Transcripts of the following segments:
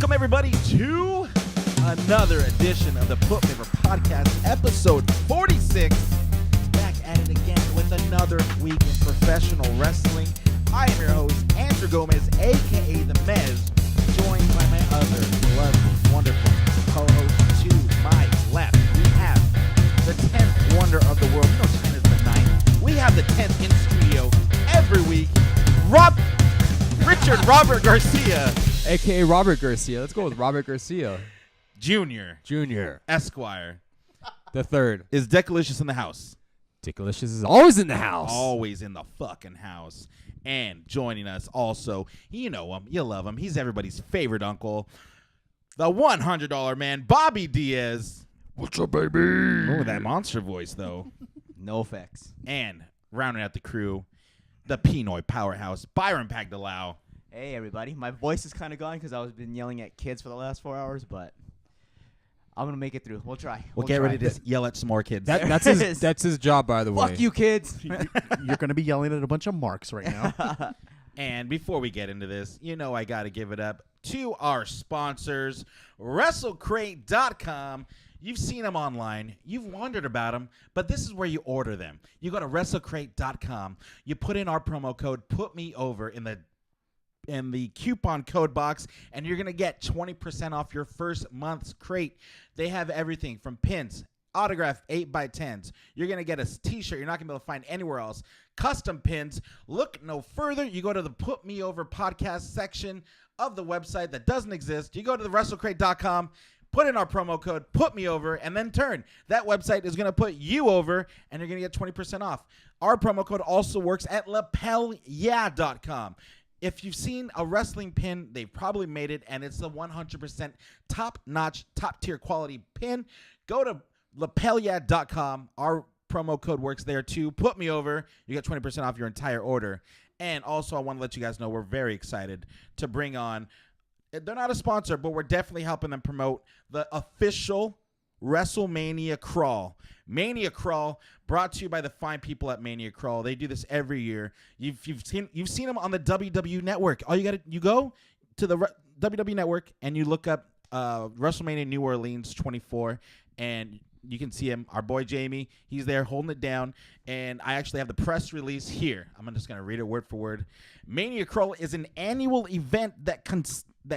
Welcome, everybody, to another edition of the Put Paper Podcast, episode 46. Back at it again with another week in professional wrestling. I am your host, Andrew Gomez, a.k.a. The Mez, joined by my other lovely, wonderful co-host to my left. We have the 10th wonder of the world. You know China's the 9th. We have the 10th in studio every week. Richard Robert Garcia. A.K.A. Robert Garcia. Let's go with Robert Garcia. Junior. Esquire. The third. Is Decalicious in the house? Decalicious is always in the house. Always in the fucking house. And joining us also, you know him, you love him. He's everybody's favorite uncle. The $100 man, Bobby Diaz. What's up, baby? Oh, that monster voice, though. No effects. And rounding out the crew, the Pinoy powerhouse, Byron Pagdalao. Hey, everybody. My voice is kind of gone because I've been yelling at kids for the last 4 hours, but I'm going to make it through. We'll try. We'll get ready to yell at some more kids. That's his job, by the way. Fuck you, kids. You're going to be yelling at a bunch of marks right now. And before we get into this, you know I got to give it up to our sponsors, WrestleCrate.com. You've seen them online. You've wondered about them, but this is where you order them. You go to WrestleCrate.com. You put in our promo code PUTMEOVER in the coupon code box, and you're going to get 20% off your first month's crate. They have everything from pins, autographed 8x10s. You're going to get a t-shirt you're not going to be able to find anywhere else. Custom pins. Look no further. You go to the Put Me Over podcast section of the website that doesn't exist. You go to the WrestleCrate.com. Put in our promo code, Put Me Over, and then turn. That website is going to put you over, and you're going to get 20% off. Our promo code also works at LapelYeah.com. If you've seen a wrestling pin, they've probably made it, and it's the 100% top-notch, top-tier quality pin. Go to LapelYeah.com. Our promo code works there, too. Put Me Over. You get 20% off your entire order. And also, I want to let you guys know we're very excited to bring on. They're not a sponsor, but we're definitely helping them promote the official WrestleMania Crawl. Mania Crawl, brought to you by the fine people at Mania Crawl. They do this every year. You've seen them on the WWE Network. All you go to the WWE Network and you look up WrestleMania New Orleans 24, and you can see him, our boy Jamie. He's there holding it down, and I actually have the press release here. I'm just going to read it word for word. Mania Crawl is an annual event that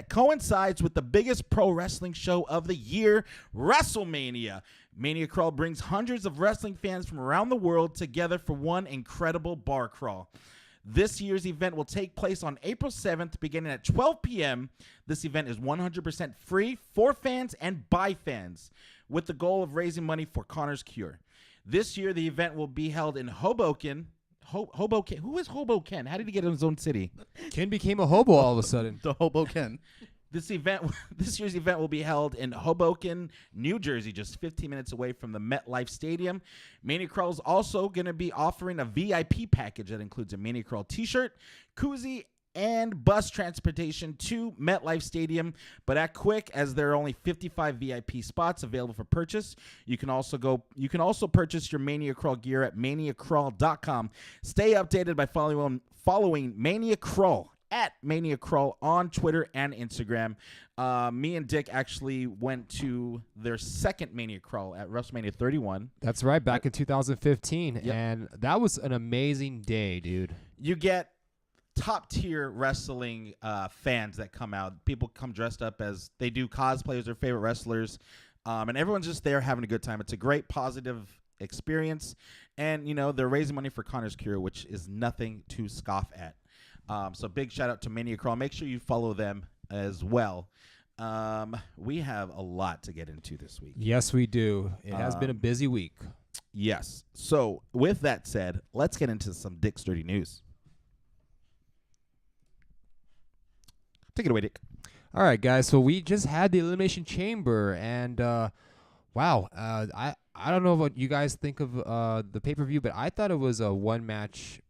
coincides with the biggest pro wrestling show of the year, WrestleMania. Mania Crawl brings hundreds of wrestling fans from around the world together for one incredible bar crawl. This year's event will take place on April 7th, beginning at 12 p.m. This event is 100% free for fans and by fans, with the goal of raising money for Connor's Cure. This year, the event will be held in Hoboken. Hoboken. Who is Hoboken? How did he get in his own city? Ken became a hobo all of a sudden. The Hobo Ken. This year's event will be held in Hoboken, New Jersey, just 15 minutes away from the MetLife Stadium. Mania Crawl is also going to be offering a VIP package that includes a Mania Crawl t-shirt, koozie, and bus transportation to MetLife Stadium. But act quick, as there are only 55 VIP spots available for purchase. You can also purchase your Mania Crawl gear at maniacrawl.com. Stay updated by following Mania Crawl at Mania Crawl on Twitter and Instagram. Me and Dick actually went to their second Mania Crawl at WrestleMania 31. That's right, back in 2015. Yep. And that was an amazing day, dude. You get top-tier wrestling fans that come out. People come dressed up as they do cosplay as their favorite wrestlers. And everyone's just there having a good time. It's a great, positive experience. And, you know, they're raising money for Connor's Cure, which is nothing to scoff at. So big shout out to Mania Crawl. Make sure you follow them as well. We have a lot to get into this week. Yes, we do. It has been a busy week. Yes. So with that said, let's get into some Dick's Dirty News. Take it away, Dick. All right, guys. So we just had the Elimination Chamber, and wow, I don't know what you guys think of the pay-per-view, but I thought it was a one-match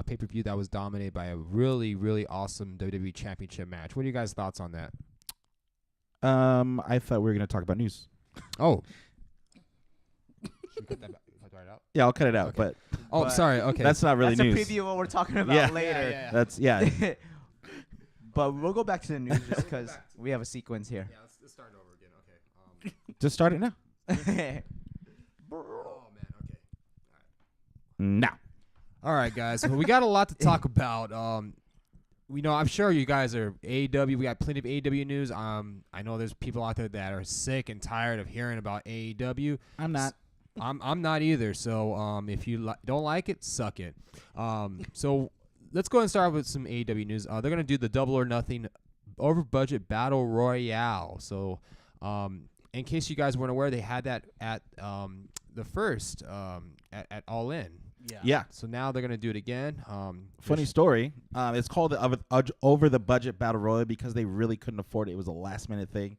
pay-per-view that was dominated by a really, really awesome WWE Championship match. What are you guys' thoughts on that? I thought we were going to talk about news. Oh. Should we cut that out? Yeah, I'll cut it out. Okay. But sorry. Okay. That's not really that's news. That's a preview of what we're talking about later. Yeah. That's, yeah. But we'll go back to the news just because we have a sequence here. Yeah, let's start over again. Okay. Just start it now. Oh man. Okay. Now. All right, guys. Well, we got a lot to talk about. We know. I'm sure you guys are AEW. We got plenty of AEW news. I know there's people out there that are sick and tired of hearing about AEW. I'm not. I'm not either. So if you don't like it, suck it. So let's go and start with some AEW news. They're gonna do the Double or Nothing over budget battle royale. So in case you guys weren't aware, they had that at the first at All In. Yeah. So now they're gonna do it again. Funny story. It's called the over the budget battle royal because they really couldn't afford it. It was a last minute thing,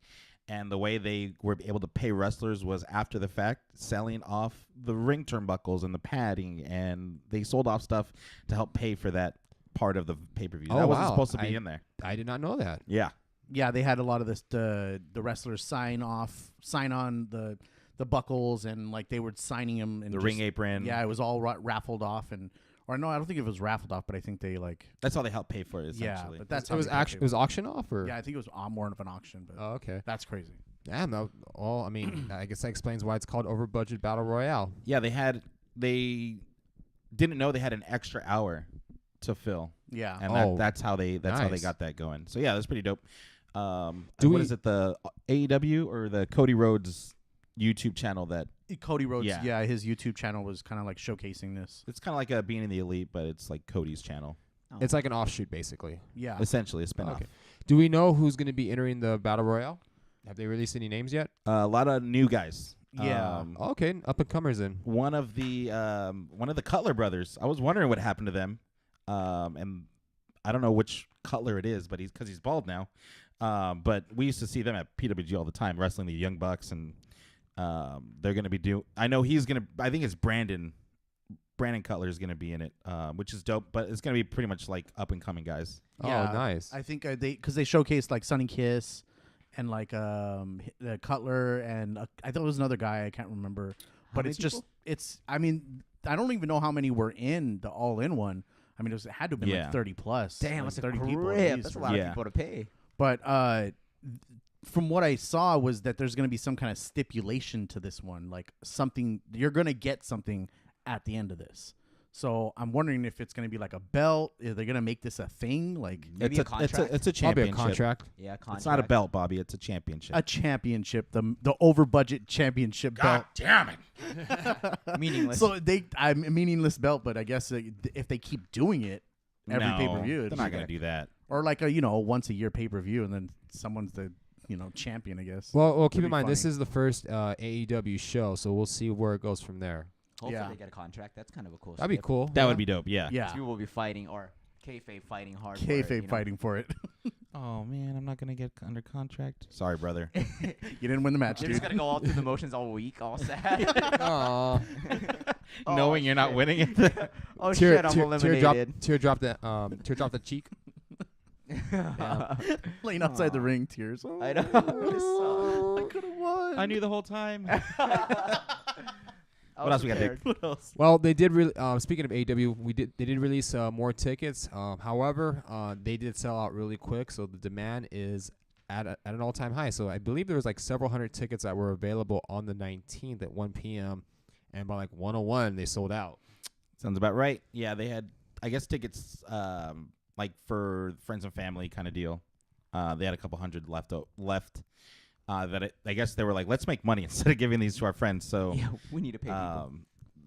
and the way they were able to pay wrestlers was after the fact, selling off the ring turnbuckles and the padding, and they sold off stuff to help pay for that part of the pay per view. Oh, that wasn't wow. supposed to be in there. I did not know that. Yeah. Yeah, they had a lot of this. The wrestlers sign on the buckles, and like they were signing them and The ring apron. Yeah, it was all raffled off, or no, I don't think it was raffled off, but I think they like. That's how they helped pay for it. Essentially. Yeah, but that's It was actually it was auction off, or Yeah, I think it was more of an auction, but Oh, okay. that's crazy. Yeah, no. Well, I mean, I guess that explains why it's called over budget battle royale. Yeah, they didn't know they had an extra hour to fill, Yeah, and that's how they nice. got that going. So yeah, that's pretty dope. What we- is it? The AEW or the Cody Rhodes YouTube channel that Cody Rhodes. Yeah. Yeah, his YouTube channel was kind of like showcasing this. it's kind of like a Being in the Elite, but it's like Cody's channel, It's like an offshoot, basically. Yeah, essentially a spinoff. Okay. Do we know who's going to be entering the battle royale? Have they released any names yet? A lot of new guys. Yeah. Okay, up and comers in. One of the Cutler brothers. I was wondering what happened to them, and I don't know which Cutler it is, but he's bald now. But we used to see them at PWG all the time, wrestling the Young Bucks, and they're going to be I know he's going to. I think it's Brandon Cutler is going to be in it, which is dope. But it's going to be pretty much like up and coming guys. Yeah, Oh, nice. I think they showcased like Sonny Kiss and like the Cutler, and I thought it was another guy, I can't remember. But many it's just people? I mean, I don't even know how many were in the All In one. I mean, it had to have been Yeah. like 30 plus. Damn, like that's a 30 people. at grip. least, That's a or- lot Yeah. of people to pay. But from what I saw was that there's going to be some kind of stipulation to this one, like something you're going to get something at the end of this. So I'm wondering if it's going to be like a belt. Are they going to make this a thing? Like Maybe a contract. It's a Probably a championship. contract. Yeah, contract. It's not a belt, Bobby. It's a championship. a championship, the over budget championship belt. damn it! Meaningless. So I'm a meaningless belt, but I guess if they keep doing it every No, pay-per-view, they're not going to do that. or like a once a year pay-per-view, and then someone's the champion, I guess. Well, keep Would in be mind, this funny. is the first AEW show, so we'll see where it goes from there. Hopefully Yeah. they get a contract. That's kind of a cool. That'd be step. cool. That would be dope. Yeah. Yeah, People will be fighting, or kayfabe fighting hard. for it, kayfabe fighting for it. Oh man, I'm not going to get under contract. Sorry, brother. You didn't win the match, They're dude. just gonna go all through the motions all week, all sad. Aw. Oh, Knowing you're not shit. winning it. Oh shit, I'm eliminated. Teardrop the cheek. Laying outside the Aw. ring, tears. Oh, I know. I could have won. I knew the whole time. I What was else we got, Dick? prepared. What else? Well, they did. Speaking of AEW, they did release more tickets. However, they did sell out really quick, so the demand is at an all-time high. So I believe there was like several hundred tickets that were available on the 19th at 1 p.m. and by like 1:01 they sold out. Sounds about right. Yeah, they had, I guess, tickets like for friends and family kind of deal. They had a couple hundred left. I guess they were like, let's make money instead of giving these to our friends. So Yeah, we need to pay people.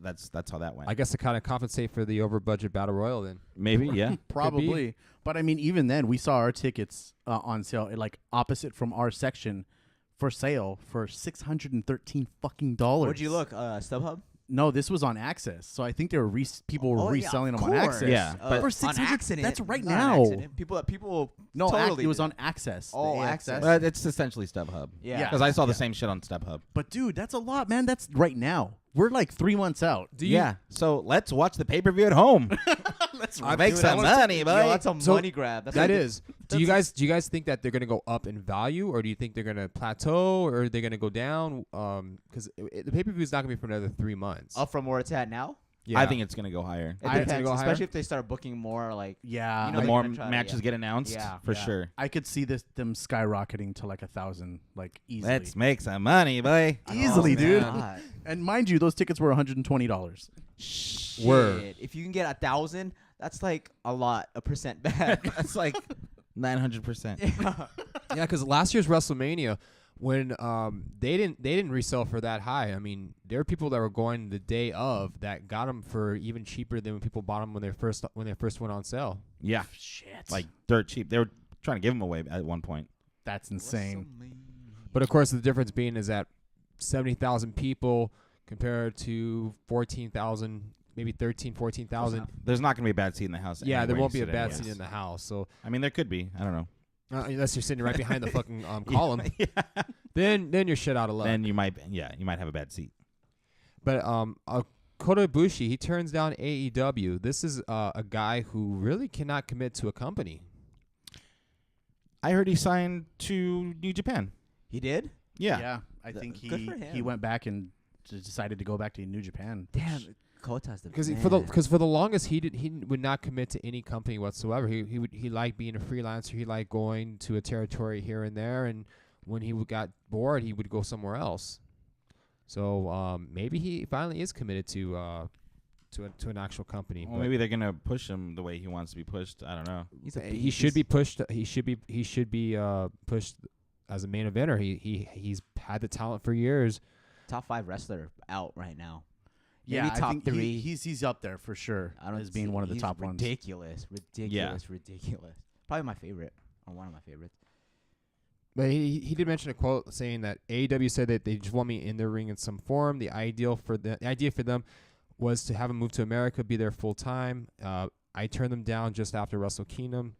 that's how that went. I guess to kind of compensate for the over-budget battle royal. Then Maybe, yeah. Probably. But I mean, even then, we saw our tickets on sale, like opposite from our section, for sale for $613 fucking dollars. Where'd you look? StubHub? No, this was on Access. So I think they were people were reselling them on Access. Yeah, but For on 600 accident. that's right not on now. accident. People. No, totally it was did. on Access. the Oh, AXS. Access. But it's essentially StubHub. Yeah. Yeah. Because I saw the Yeah. same shit on StubHub. But dude, that's a lot, man. That's right now. We're like 3 months out. Yeah. So let's watch the pay-per-view at home. Let's Make some money, Yo, buddy. that's a So money grab. That's that like is. Do you guys think that they're gonna go up in value, or do you think they're gonna plateau, or are they gonna go down? Because the pay-per-view is not gonna be for another 3 months. up from where it's at now. Yeah. I think it's gonna go higher. It It's gonna depends, go higher? especially if they start booking more like. Yeah, You know The they're more gonna try to- matches get announced, Yeah. for Yeah. sure. I could see them skyrocketing to like 1,000, like easily. Let's make some money, boy. Easily, Oh, dude. man. And mind you, those tickets were $120. Shit. Word. If you can get 1,000, that's like a lot, a percent back. That's like 900%. Yeah. Yeah, because last year's WrestleMania, when they didn't resell for that high. I mean, there were people that were going the day of that got them for even cheaper than when people bought them when they first went on sale. Yeah, Shit. like dirt cheap. They were trying to give them away at one point. that's insane. But of course, the difference being is that 70,000 people compared to 14,000, maybe 13, 14,000. There's not gonna be a bad seat in the house. Yeah, there anywhere won't you be a sit bad anyways. seat in the house. So I mean, there could be. I don't know. unless you're sitting right behind the fucking column, Yeah. then you're shit out of luck. Then you might have a bad seat. But Kota Ibushi, he turns down AEW. This is a guy who really cannot commit to a company. I heard he signed to New Japan. He did? Yeah. I think Good for he him. went back and decided to go back to New Japan. Damn, Kota's the Because man. for the longest he would not commit to any company whatsoever. He liked being a freelancer. He liked going to a territory here and there, and when he got bored, he would go somewhere else. So maybe he finally is committed to an actual company. Well, but maybe they're gonna push him the way he wants to be pushed. I don't know. He's a he should be pushed. He should be pushed as a main eventer. He's had the talent for years. top 5 wrestler out right now. Yeah, Maybe I top think 3. he's up there for sure. I don't as being one of the he's top ones. ridiculous. Probably my favorite, or one of my favorites. But he did mention a quote saying that AEW said that they just want me in their ring in some form. The idea for them was to have him move to America, be there full time. I turned them down just after Wrestle Kingdom.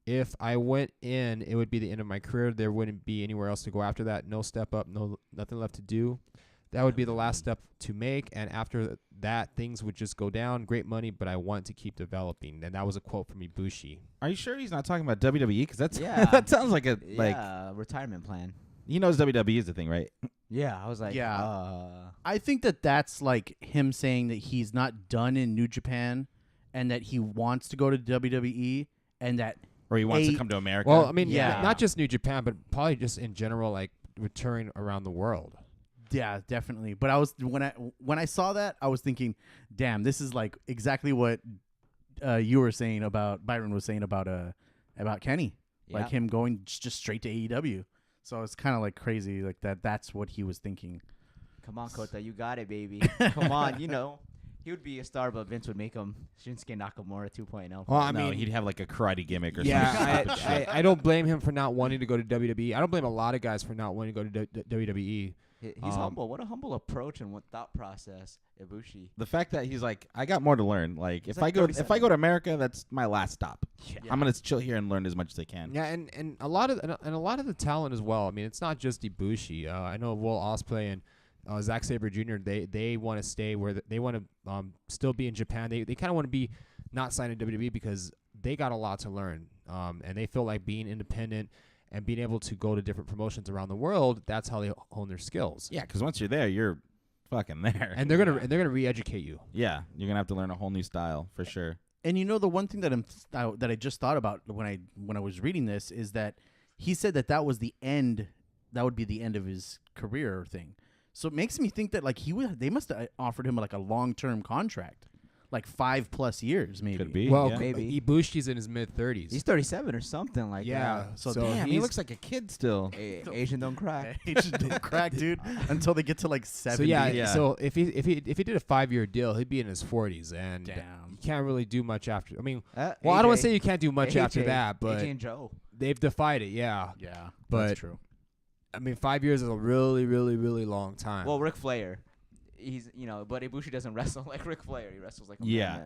If I went in, it would be the end of my career. There wouldn't be anywhere else to go after that. No step up, nothing left to do. That would be the last step to make, and after that, things would just go down. Great money, but I want to keep developing. And that was a quote from Ibushi. Are you sure he's not talking about WWE? Because that's Yeah. that sounds like a retirement plan. he knows WWE is the thing, right? Yeah, I was like, Yeah. I think that's like him saying that he's not done in New Japan and that he wants to go to WWE and that Or he wants to come to America. Well, I mean, Yeah. not just New Japan, but probably just in general, like touring around the world. yeah, definitely. But I was when I saw that, I was thinking, damn, this is like exactly what you were saying about Byron was saying about Kenny. Like him going just straight to AEW. So it's kind of like crazy like that's what he was thinking. Come on, Kota, you got it, baby. Come on, he would be a star, but Vince would make him Shinsuke Nakamura 2.0. Well, I no, mean, he'd have like a karate gimmick or yeah, something. stupid shit. I don't blame him for not wanting to go to WWE. I don't blame a lot of guys for not wanting to go to WWE. He's humble. What a humble approach and what thought process, Ibushi. The fact that he's like, I got more to learn. Like, He's if like I 37. go to America, that's my last stop. Yeah. I'm gonna chill here and learn as much as I can. Yeah, and a lot of the talent as well. I mean, it's not just Ibushi. I know Will Ospreay and Zack Sabre Jr. They want to stay where they want to still be in Japan. They kind of want to be not signed to WWE because they got a lot to learn. And they feel like being independent and being able to go to different promotions around the world, that's how they hone their skills. Yeah, because once you're there, you're fucking there. And they're gonna re-educate you. yeah, you're gonna have to learn a whole new style for sure. And the one thing that I just thought about when I was reading this is that he said that was the end. That would be the end of his career thing. So it makes me think that like they must have offered him like a long-term contract, like 5+ years maybe. Could be. Well, yeah. Maybe. Ibushi's in his mid-30s. He's 37 or something like yeah. that. So Damn, he he's- looks like a kid still. Asian don't cry. Age don't crack, dude, until they get to like 70. So yeah, Yeah. so if he did a 5-year deal, he'd be in his 40s, and Damn. you can't really do much after. I mean, Well, I don't want to say you can't do much after that, but AJ and Joe. they've defied it. Yeah, Yeah, But- that's true. I mean, 5 years is a really, really, really long time. Well, Ric Flair. He's, but Ibushi doesn't wrestle like Ric Flair. He wrestles like a Yeah.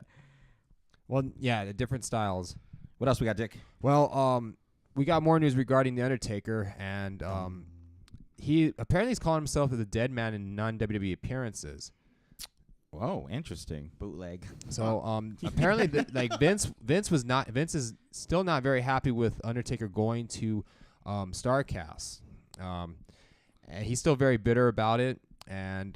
man. The different styles. What else we got, Dick? Well, we got more news regarding the Undertaker, and he apparently is calling himself the dead man in non-WWE appearances. Whoa, interesting. Bootleg. So apparently, Vince is still not very happy with Undertaker going to Starrcast, and he's still very bitter about it. And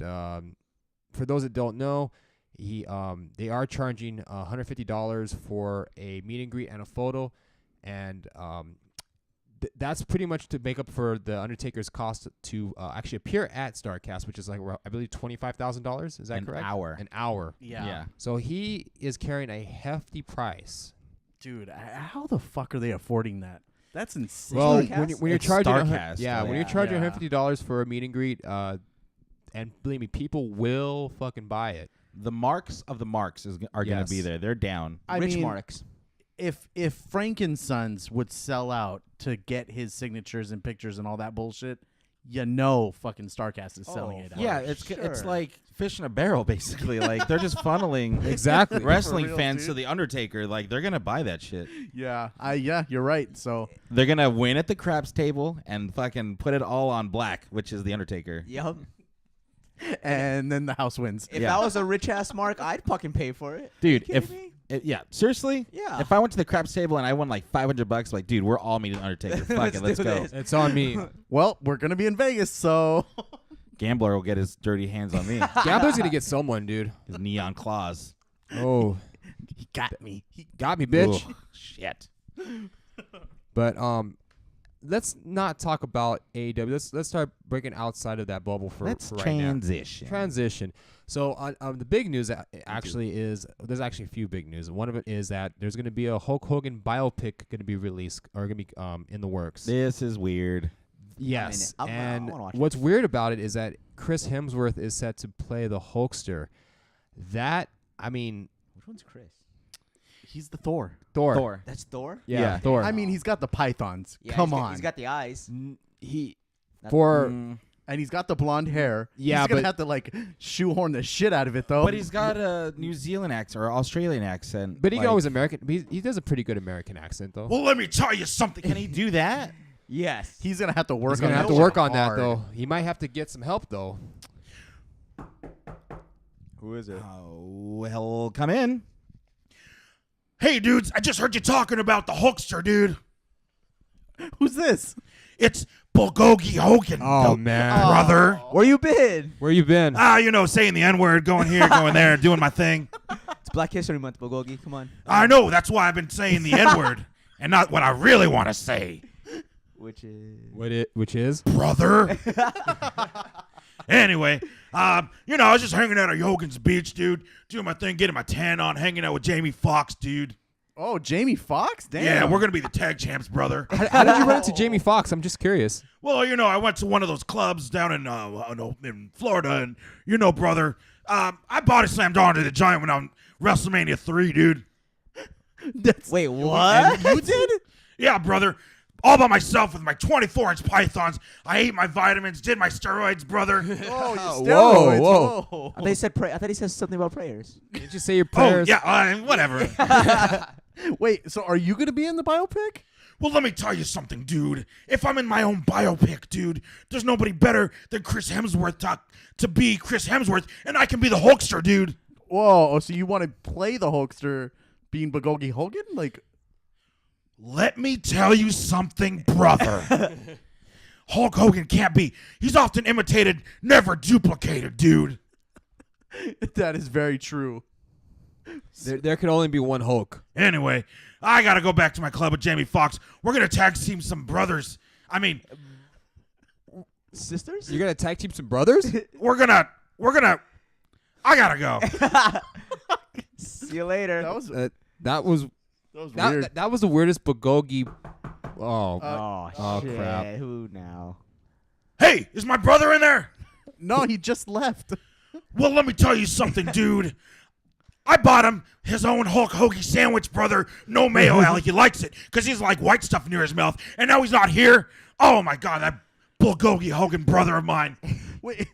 for those that don't know, They are charging $150 for a meet and greet and a photo, and that's pretty much to make up for the Undertaker's cost to actually appear at StarCast, which is like I believe $25,000. Is that An correct? hour. An hour. Yeah. So he is carrying a hefty price. Dude, how the fuck are they affording that? That's insane. Well, StarCast? when you're It's charging, StarCast, when you're yeah. charging Yeah. $150 for a meet and greet, and believe me, people will fucking buy it. The marks of the marks are going to be Yes. there. They're down. I Rich mean, Marks. if Frankensons would sell out to get his signatures and pictures and all that bullshit, fucking StarCast is selling it out. Yeah, it's sure. like fish in a barrel, basically. Like they're just funneling Exactly. wrestling For real, fans dude. to the Undertaker. Like they're gonna buy that shit. Yeah, you're right. So They're gonna win at the craps table and fucking put it all on black, which is the Undertaker. Yup. and then the house wins. If Yeah. that was a rich ass mark, I'd fucking pay for it. Dude, You kidding me? yeah, seriously. Yeah. If I went to the craps table and I won like $500, like, dude, we're all meeting Undertaker. Fuck it, let's do go. this. It's on me. Well, we're gonna be in Vegas, so Gambler will get his dirty hands on me. Gambler's gonna get someone, dude. His neon claws. Oh, he got me. He got me, bitch. Ugh, shit. But let's not talk about AEW. Let's start breaking outside of that bubble for Let's right now. transition. Transition. So the big news actually is there's actually a few big news. One of it is that there's going to be a Hulk Hogan biopic going to be released or going to be in the works. This is weird. Yes. I And wanna watch what's weird about it is that Chris Hemsworth is set to play the Hulkster. That, I mean, Which one's Chris? he's the Thor. Thor. That's Thor? Yeah, Yeah. Thor. I mean, he's got the pythons. Yeah, Come he's got- on. He's got the eyes. he Not- for and he's got the blonde hair. Yeah, he's gonna but- have to like shoehorn the shit out of it though. But he's got a New Zealand accent or Australian accent. but he like, can always American. He does a pretty good American accent though. Well, let me tell you something. Can he do that? Yes. He's gonna have to work. He's gonna on have that to work shit on that hard. though. He might have to get some help though. Who is it? Oh, well, come in. Hey, dudes, I just heard you talking about the Hulkster, dude. Who's this? It's Bulgogi Hogan. Oh, man. Brother. Where you been? Where you been? Saying the N-word, going here, going there, doing my thing. It's Black History Month, Bulgogi. Come on. I know, that's why I've been saying the N-word and not what I really want to say. Which is... Which is? Brother. Anyway, I was just hanging out at Hogan's Beach, dude, doing my thing, getting my tan on, hanging out with Jamie Foxx, dude. Oh, Jamie Foxx? Damn. Yeah, we're going to be the tag champs, brother. How did you run into Jamie Foxx? I'm just curious. Well, I went to one of those clubs down in Florida, and, brother, I body slammed Andre the Giant when on WrestleMania 3, dude. Wait, what? You did? Yeah, brother. All by myself with my 24-inch pythons. I ate my vitamins, did my steroids, brother. Oh, you Whoa, steroids. whoa. Whoa. I thought he said I thought he said something about prayers. Did you say your Oh, prayers? yeah, whatever. Wait, so are you gonna be in the biopic? Well, let me tell you something, dude. If I'm in my own biopic, dude, there's nobody better than Chris Hemsworth to be Chris Hemsworth, and I can be the Hulkster, dude. Whoa, oh, so you want to play the Hulkster being Bulgogi Hogan? Like, Let me tell you something, brother. Hulk Hogan can't be. He's often imitated, never duplicated, dude. that is very true. There can only be one Hulk. Anyway, I gotta go back to my club with Jamie Foxx. We're gonna tag team some brothers. I mean, Sisters? You're gonna tag team some brothers? we're gonna. I gotta go. See you later. That was That was weird. that was the weirdest Bulgogi. Oh, oh, shit. crap. Who now? Hey, is my brother in there? No, he just left. Well, let me tell you something, dude. I bought him his own Hulk Hoagie sandwich, brother. No mayo, Allie. He likes it because he's like white stuff near his mouth. And now he's not here. Oh, my God. That Bulgogi Hogan brother of mine. Wait,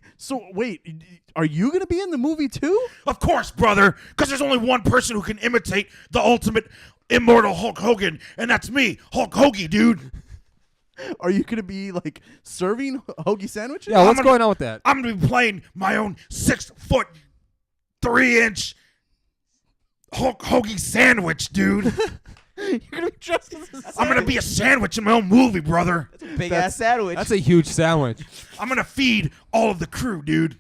are you gonna be in the movie too? Of course, brother. Because there's only one person who can imitate the ultimate immortal Hulk Hogan. And that's me, Hulk Hoagie, dude. Are you gonna be like serving hoagie sandwiches? yeah. What's gonna- going on with that? I'm going to be playing my own 6'3" Hulk Hoagie sandwich, dude. You're gonna be dressed as a I'm going to be a sandwich in my own movie, brother. Big ass sandwich. That's a huge sandwich. I'm going to feed all of the crew, dude.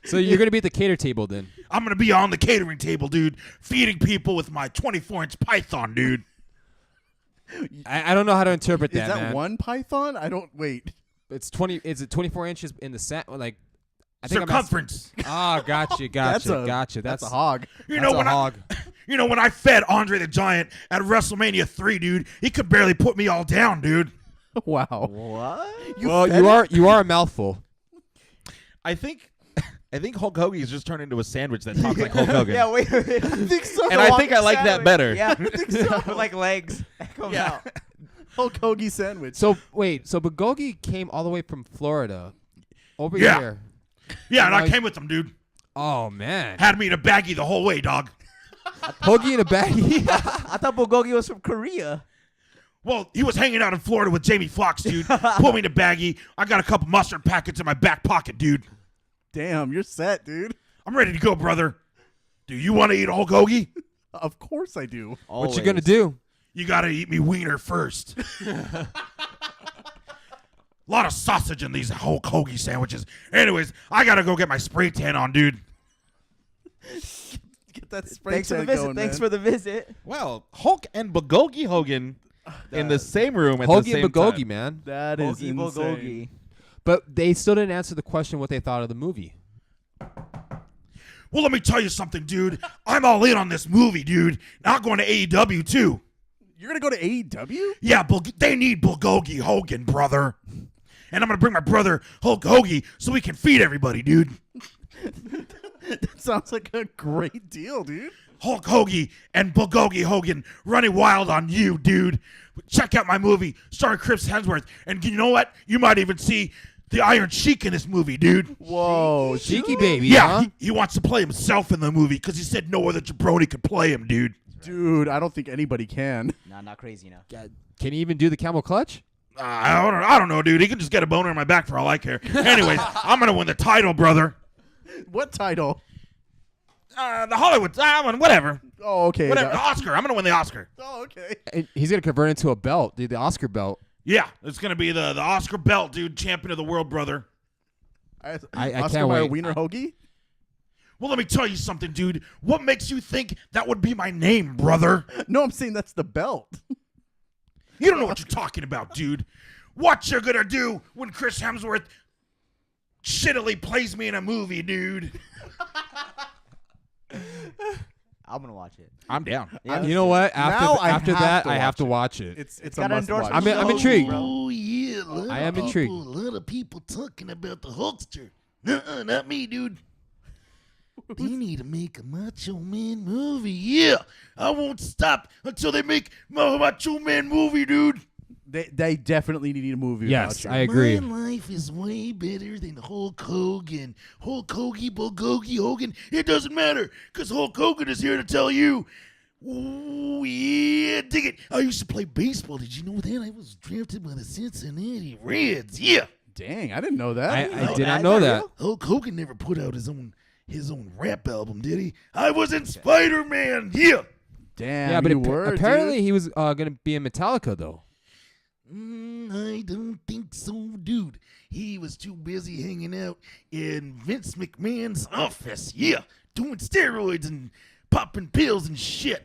So you're gonna be at the cater table then? I'm going to be on the catering table, dude, feeding people with my 24-inch python, dude. I don't know how to interpret Is that, that man. one python? I don't wait. It's 20. Is it 24 inches in the set? Like, I think Circumference. Gotcha. That's That's a hog. You That's know a when hog. You know when I fed Andre the Giant at WrestleMania 3, dude, he could barely put me all down, dude. Wow. What? You are a mouthful. I think Hulk Hogan has just turned into a sandwich that talks like Hulk Hogan. Yeah, wait. I think so. And I think I like that better. Yeah, with like legs that come Yeah. out. Hulk Hoagie sandwich. So wait, so Bulgogi came all the way from Florida over Yeah. here. Yeah, and I Nice. came with him, dude. Oh man, Had me in a baggie the whole way, dog. Hoagie in a baggie. I thought Bulgogi was from Korea. Well, he was hanging out in Florida with Jamie Foxx, dude. Put me in a baggie. I got a couple mustard packets in my back pocket, dude. Damn, you're set, dude. I'm ready to go, brother. Do you want to eat Hulk Hoagie? Of course I do. What you gonna do? You got to eat me wiener first. A lot of sausage in these Hulk Hoagie sandwiches. Anyways, I got to go get my spray tan on, dude. Get that spray Thanks for the tan visit. going, Thanks man. for the visit. Well, Hulk and Bulgogi Hogan in the same room at the Hoagie same and Bulgogi, time. man. That is Bulgogi, insane. Bulgogi. But they still didn't answer the question what they thought of the movie. Well, let me tell you something, dude. I'm all in on this movie, dude. Not going to AEW, too. You're gonna go to AEW? Yeah, they need Bulgogi Hogan, brother. And I'm going to bring my brother Hulk Hoagie so we can feed everybody, dude. That sounds like a great deal, dude. Hulk Hoagie and Bulgogi Hogan running wild on you, dude. Check out my movie starring Chris Hemsworth. And you know what? You might even see the Iron Sheik in this movie, dude. Whoa, Cheeky baby, Yeah, huh? he wants to play himself in the movie because he said no other jabroni could play him, dude. dude, I don't think anybody can. Nah, not crazy enough. Can he even do the camel clutch? I don't know, dude. He can just get a boner in my back for all I care. Anyways, I'm going to win the title, brother. What title? The Hollywood, whatever. Oh, okay. Whatever, the Oscar. I'm going to win the Oscar. Oh, okay. And he's gonna convert into a belt, dude, the Oscar belt. Yeah, it's going to be the Oscar belt, dude. Champion of the world, brother. I Oscar can't Mayer wait. Wiener Hoagie? Well, let me tell you something, dude. What makes you think that would be my name, brother? No, I'm saying that's the belt. You don't know what you're talking about, dude. What you're going to do when Chris Hemsworth shittily plays me in a movie, dude. I'm gonna watch it. I'm down. Yeah, You know what? Now I After have that, to I have watch to it. watch it. It's got a an must watch. endorsement. I'm intrigued. Oh, yeah. I am intrigued. A lot of people talking about the Hulkster. Not me, dude. They need to make a Macho Man movie. Yeah. I won't stop until they make a Macho Man movie, dude. They definitely need a movie. Yes, about I you. agree. My life is way better than Hulk Hogan. Hulk Hoagie, Bulgogi Hogan. It doesn't matter because Hulk Hogan is here to tell you. Oh, yeah, dig it. I used to play baseball. Did you know that? I was drafted by the Cincinnati Reds. Yeah. Dang, I didn't know that. I did not know that. Hulk Hogan never put out his own rap album, did he? I was in Spider-Man. Yeah. Damn, Yeah, but you were, apparently dude. he was gonna be in Metallica though. I don't think so, dude. He was too busy hanging out in Vince McMahon's office. Yeah, doing steroids and popping pills and shit.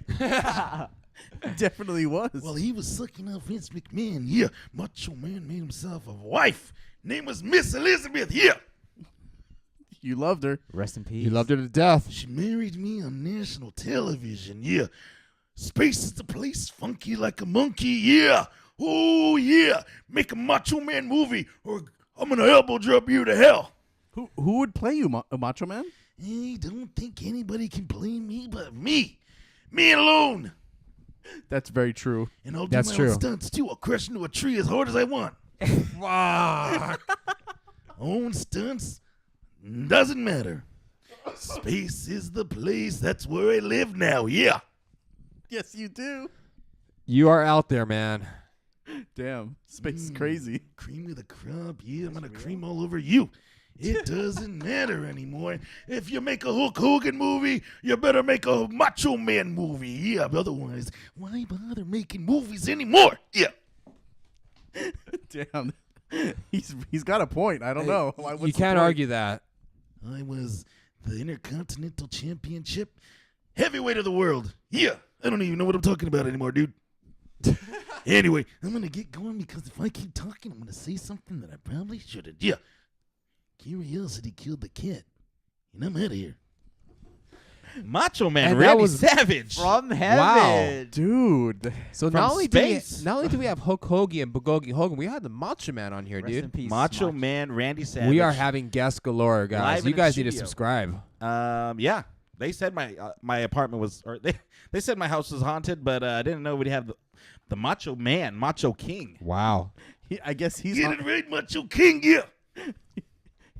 definitely was. Well, he was sucking off Vince McMahon. Yeah, Macho Man made himself a wife. Name was Miss Elizabeth. Yeah. You loved her. Rest in peace. He loved her to death. She married me on national television. Yeah. Space is the place, funky like a monkey. Yeah. Oh, yeah. Make a Macho Man movie or I'm going to elbow drop you to hell. Who would play you, Macho Man? I don't think anybody can play me but me. Me alone. That's very true. And I'll do That's my true. own stunts too. I'll crash into a tree as hard as I want. Own stunts doesn't matter. Space is the place. That's where I live now. Yeah. Yes, you do. You are out there, man. Damn, space is crazy. Cream of the crop. Yeah, I'm going to cream all over you. It doesn't matter anymore. If you make a Hulk Hogan movie, you better make a Macho Man movie. Yeah, otherwise, why bother making movies anymore? Yeah. Damn, he's got a point. I don't know. Why- You what's the can't point? argue that. I was the Intercontinental Championship, heavyweight of the world. Yeah, I don't even know what I'm talking about anymore, dude. Anyway, I'm going to get going because if I keep talking, I'm going to say something that I probably shouldn't. Yeah. Curiosity killed the cat. And I'm out of here. Macho Man, And that Randy was Savage. From heaven. Dude. So From not only space. do we have Hulk Hoagie and Bulgogi Hogan, we had the Macho Man on here, Rest in dude. peace, Macho Man, Randy Savage. We are having guests galore, guys. Live You in guys the need to studio. subscribe. Yeah. They said my apartment was, or they said my house was haunted, but I didn't know we'd have the Macho Man, Macho King. Wow. I guess he's Get it right, Macho King, yeah.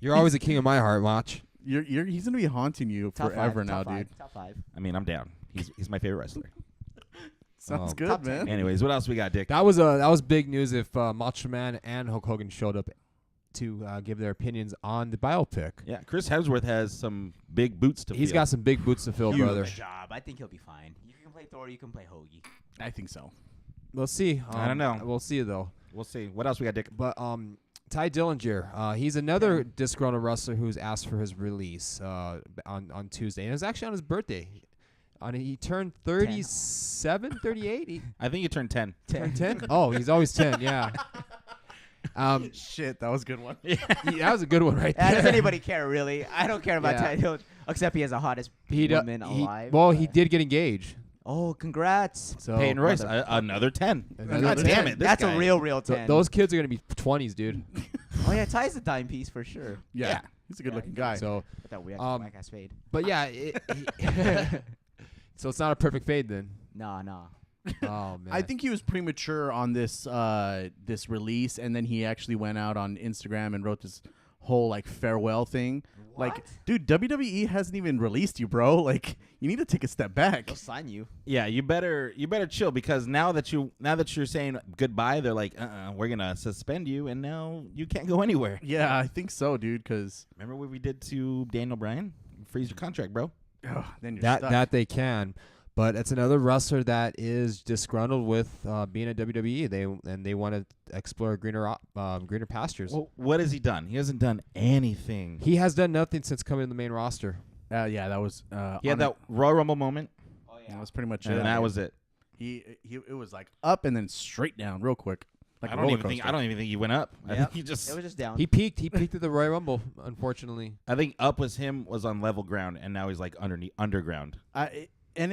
You're always a king of my heart, Mach. he's gonna be haunting you Top forever five, now, top five, dude. Top 5. I mean, I'm down. He's my favorite wrestler. Sounds Oh, good, top man. 10. Anyways, what else we got, Dick? That was big news if Macho Man and Hulk Hogan showed up to give their opinions on the biopic. Yeah, Chris Hemsworth has some big boots to He's fill. got some big boots to fill, Huge brother. job. I think he'll be fine. You can play Thor. You can play Hoagie. I think so. We'll see. I don't know. We'll see though. We'll see. What else we got, Dick? But Ty Dillinger, he's another disgruntled wrestler who's asked for his release on Tuesday, and it was actually on his birthday. He turned 37, 38. I think you turned 10. Turned 10. Oh, he's always 10. Yeah. Shit, that was a good one. Yeah, that was a good one right Yeah, does there. anybody care, really? I don't care about Yeah. Ty Dillinger, except he has the hottest woman alive. Well, he did get engaged. Oh, congrats. So Peyton Royce, mother- another 10. Another God 10. damn it. This That's guy. a real So 10. those kids are gonna be 20s, dude. Oh, yeah, Ty's a dime piece for sure. Yeah, he's a good-looking guy. So, With that weird whack ass fade. but yeah, so it's not a perfect fade then. Nah. Oh man. I think he was premature on this this release, and then he actually went out on Instagram and wrote this whole like farewell thing. Like, What? dude, WWE hasn't even released you, bro. Like, you need to take a step back. They'll sign you. Yeah, you better chill because now that you're saying goodbye, they're like, we're gonna suspend you, and now you can't go anywhere. Yeah, I think so, dude. Because Remember what we did to Daniel Bryan? Freeze your contract, bro. then you're that stuck. that they can, but it's another wrestler that is disgruntled with being at WWE. They want to explore greener pastures. Well, what has he done? He hasn't done anything. He has done nothing since coming to the main roster. Yeah, that was. He had that Royal Rumble moment, Oh, That was pretty much and it. that was it. It was like up and then straight down real quick. Like I a don't roller even think coaster. he went up. I Yep. think he just. It was just down. He peaked at the Royal Rumble, unfortunately. I think up was on level ground, and now he's like underground. And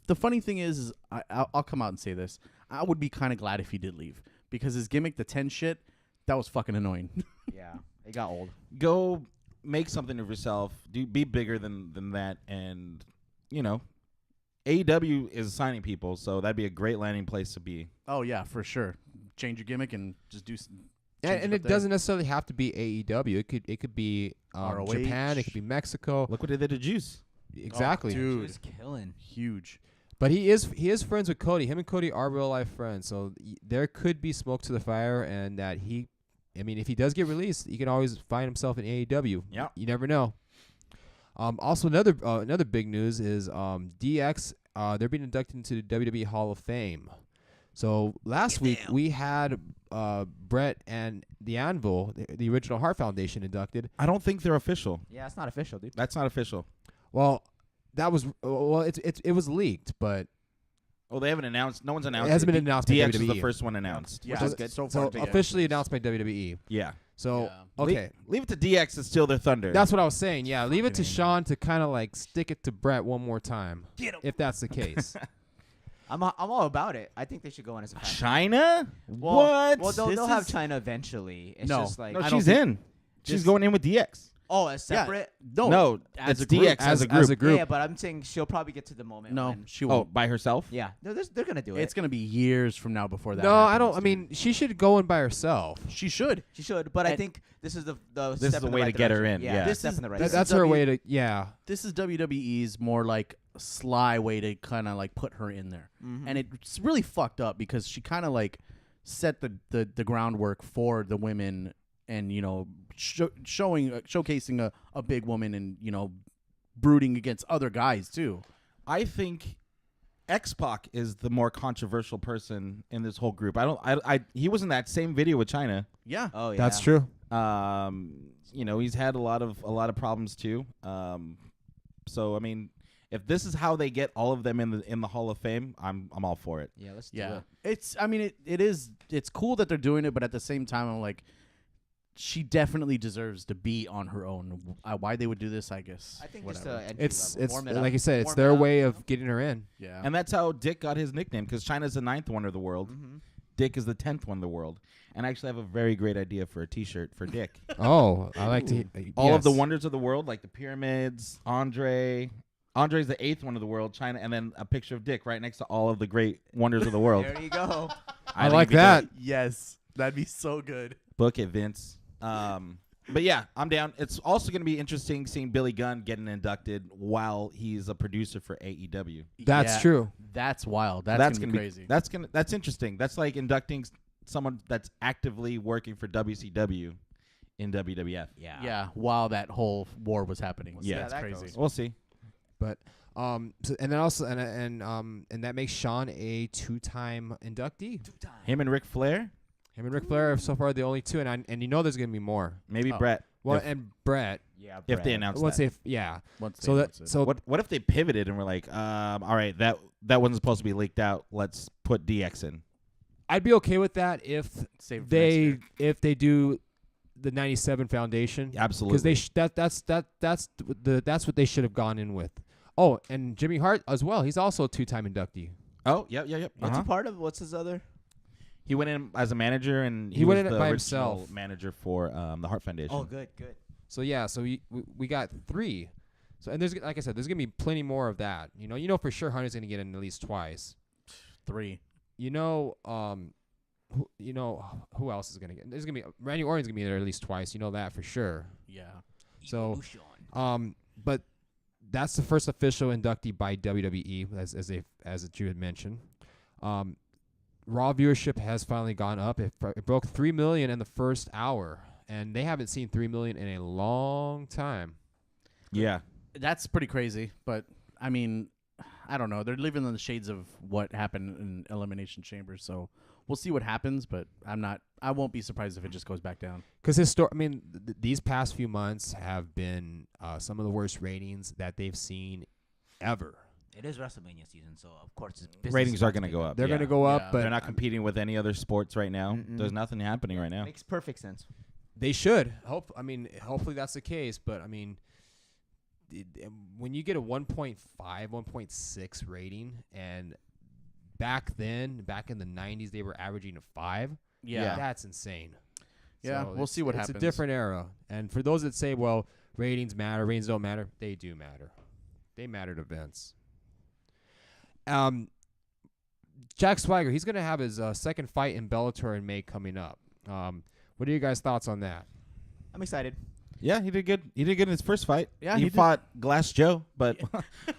the funny thing is I'll come out and say this. I would be kind of glad if he did leave because his gimmick, the 10 shit, that was fucking annoying. Yeah, it got old. Go make something of yourself. Be bigger than that, and AEW is signing people, so that'd be a great landing place to be. Oh yeah, for sure. Change your gimmick and just do. And it doesn't necessarily have to be AEW. It could be ROH. Japan. It could be Mexico. Look what they did to Juice. Exactly. She Dude, was killing. huge. But he is friends with Cody. Him and Cody are real life friends. So there could be smoke to the fire, and that if he does get released, he can always find himself in AEW. Yeah. You never know. Also, another big news is DX. They're being inducted into the WWE Hall of Fame. So last week we had Brett and the Anvil, the original Heart Foundation, inducted. I don't think they're official. Yeah, it's not official, dude. That's not official. Well, it was leaked, but Oh, they haven't announced. No one's announced. it hasn't been announced by DX WWE. is the first one announced. Yeah, So- it's good. So So far, officially announced by WWE. Yeah. So Yeah. okay, Leave it to DX to steal their thunder. that's what I was saying. Yeah, leave it to Fucking Sean to kind of like stick it to Brett one more time, Get 'em. if that's the case. I'm all about it. I think they should go in as a package. China. Well, What? Well, they'll This have is- China eventually. It's No. just like no, I don't she's think- in. She's this- going in with DX. oh, a separate. No, as it's a group. DX as a group. As a group. Yeah, but I'm saying she'll probably get to the moment. No, when, she Oh, won't. by herself. yeah, they're gonna do It's it. gonna be years from now before that. No, I happens, don't. I dude. mean, she should go in by herself. she should. She should, but I And- think this is the This is step the in way right to get her direction. in, yeah. this This step is- in the right. this direction. That's her way to. Yeah. This is WWE's more like sly way to kind of like put her in there, Mhm. and it's really fucked up because she kind of like set the groundwork for the women, and showcasing a big woman, and brooding against other guys too. I think X-Pac is the more controversial person in this whole group. He was in that same video with China. Yeah, Oh yeah, That's true. he's had a lot of problems too. So I mean, if this is how they get all of them in the Hall of Fame, I'm all for it. Yeah, let's do Yeah, it. it's cool that they're doing it, but at the same time, I'm like, she definitely deserves to be on her own. Why they would do this, I guess. I think whatever. It's warm it like up. you said, it's Warm their it up, way you of know? getting her in. Yeah, And that's how Dick got his nickname, because China's the 9th wonder of the world. Mm-hmm. Dick is the 10th wonder of the world. And I actually have a very great idea for a T-shirt for Dick. Oh, I like to. All of the wonders of the world, like the pyramids, Andre's the 8th wonder of the world, China, and then a picture of Dick right next to all of the great wonders of the world. There you go. I think like it'd be that. great. yes, that'd be so good. Book it, Vince. But yeah, I'm down. It's also going to be interesting seeing Billy Gunn getting inducted while he's a producer for AEW. That's Yeah, true. That's wild. That's gonna be gonna crazy. That's interesting. That's like inducting someone that's actively working for WCW in WWF. Yeah. Yeah, while that whole war was happening. Yeah. That's that crazy. goes. We'll see. But so, and then also and that makes Sean a 2-time inductee. Him and Ric Flair, Him and Ric Flair are so far the only two, and there's gonna be more. maybe Oh. Brett. Well, if, and Brett. Yeah. if they announce Let's that. say yeah. Once they So announce that it. so What if they pivoted and were like, all right, that wasn't supposed to be leaked out. Let's put DX in. I'd be okay with that if Save it for next year. they do the 97 Foundation. Absolutely. Because that's what they should have gone in with. Oh, and Jimmy Hart as well. He's also a 2-time inductee. Oh, yep. What's he part of? What's his other? He went in as a manager, and He was went in the by original himself. manager for the Hart Foundation. Oh, good. So yeah, so we got 3. So and there's like I said, there's gonna be plenty more of that. You know for sure Hunter's gonna get in at least twice. 3. Who else is gonna get? There's gonna be Randy Orton's gonna be there at least twice. You know that for sure. Yeah. So but that's the first official inductee by WWE, as you had mentioned. Raw viewership has finally gone up. It broke 3 million in the first hour, and they haven't seen 3 million in a long time. Yeah. That's pretty crazy, but I mean, I don't know. They're living in the shades of what happened in Elimination Chamber, so we'll see what happens, but I won't be surprised if it just goes back down. Because these past few months have been some of the worst ratings that they've seen ever. It is WrestleMania season, so of course it's business Ratings are wants going to big. go up. They're yeah. going to go up, Yeah. but They're not competing with any other sports right now. Mm-mm. There's nothing happening right now. Makes perfect sense. they should. Hopefully that's the case. But I mean, when you get a 1.5, 1.6 rating, and back in the 90s they were averaging a 5. Yeah. That's insane. Yeah, So we'll see what It's happens. a different era. And for those that say, well, ratings don't matter, they do matter. They matter to Vince. Jack Swagger, he's going to have his second fight in Bellator in May coming up. What are you guys' thoughts on that? I'm excited. Yeah, he did good. He did good in his first fight. Yeah, he he did. fought Glass Joe, but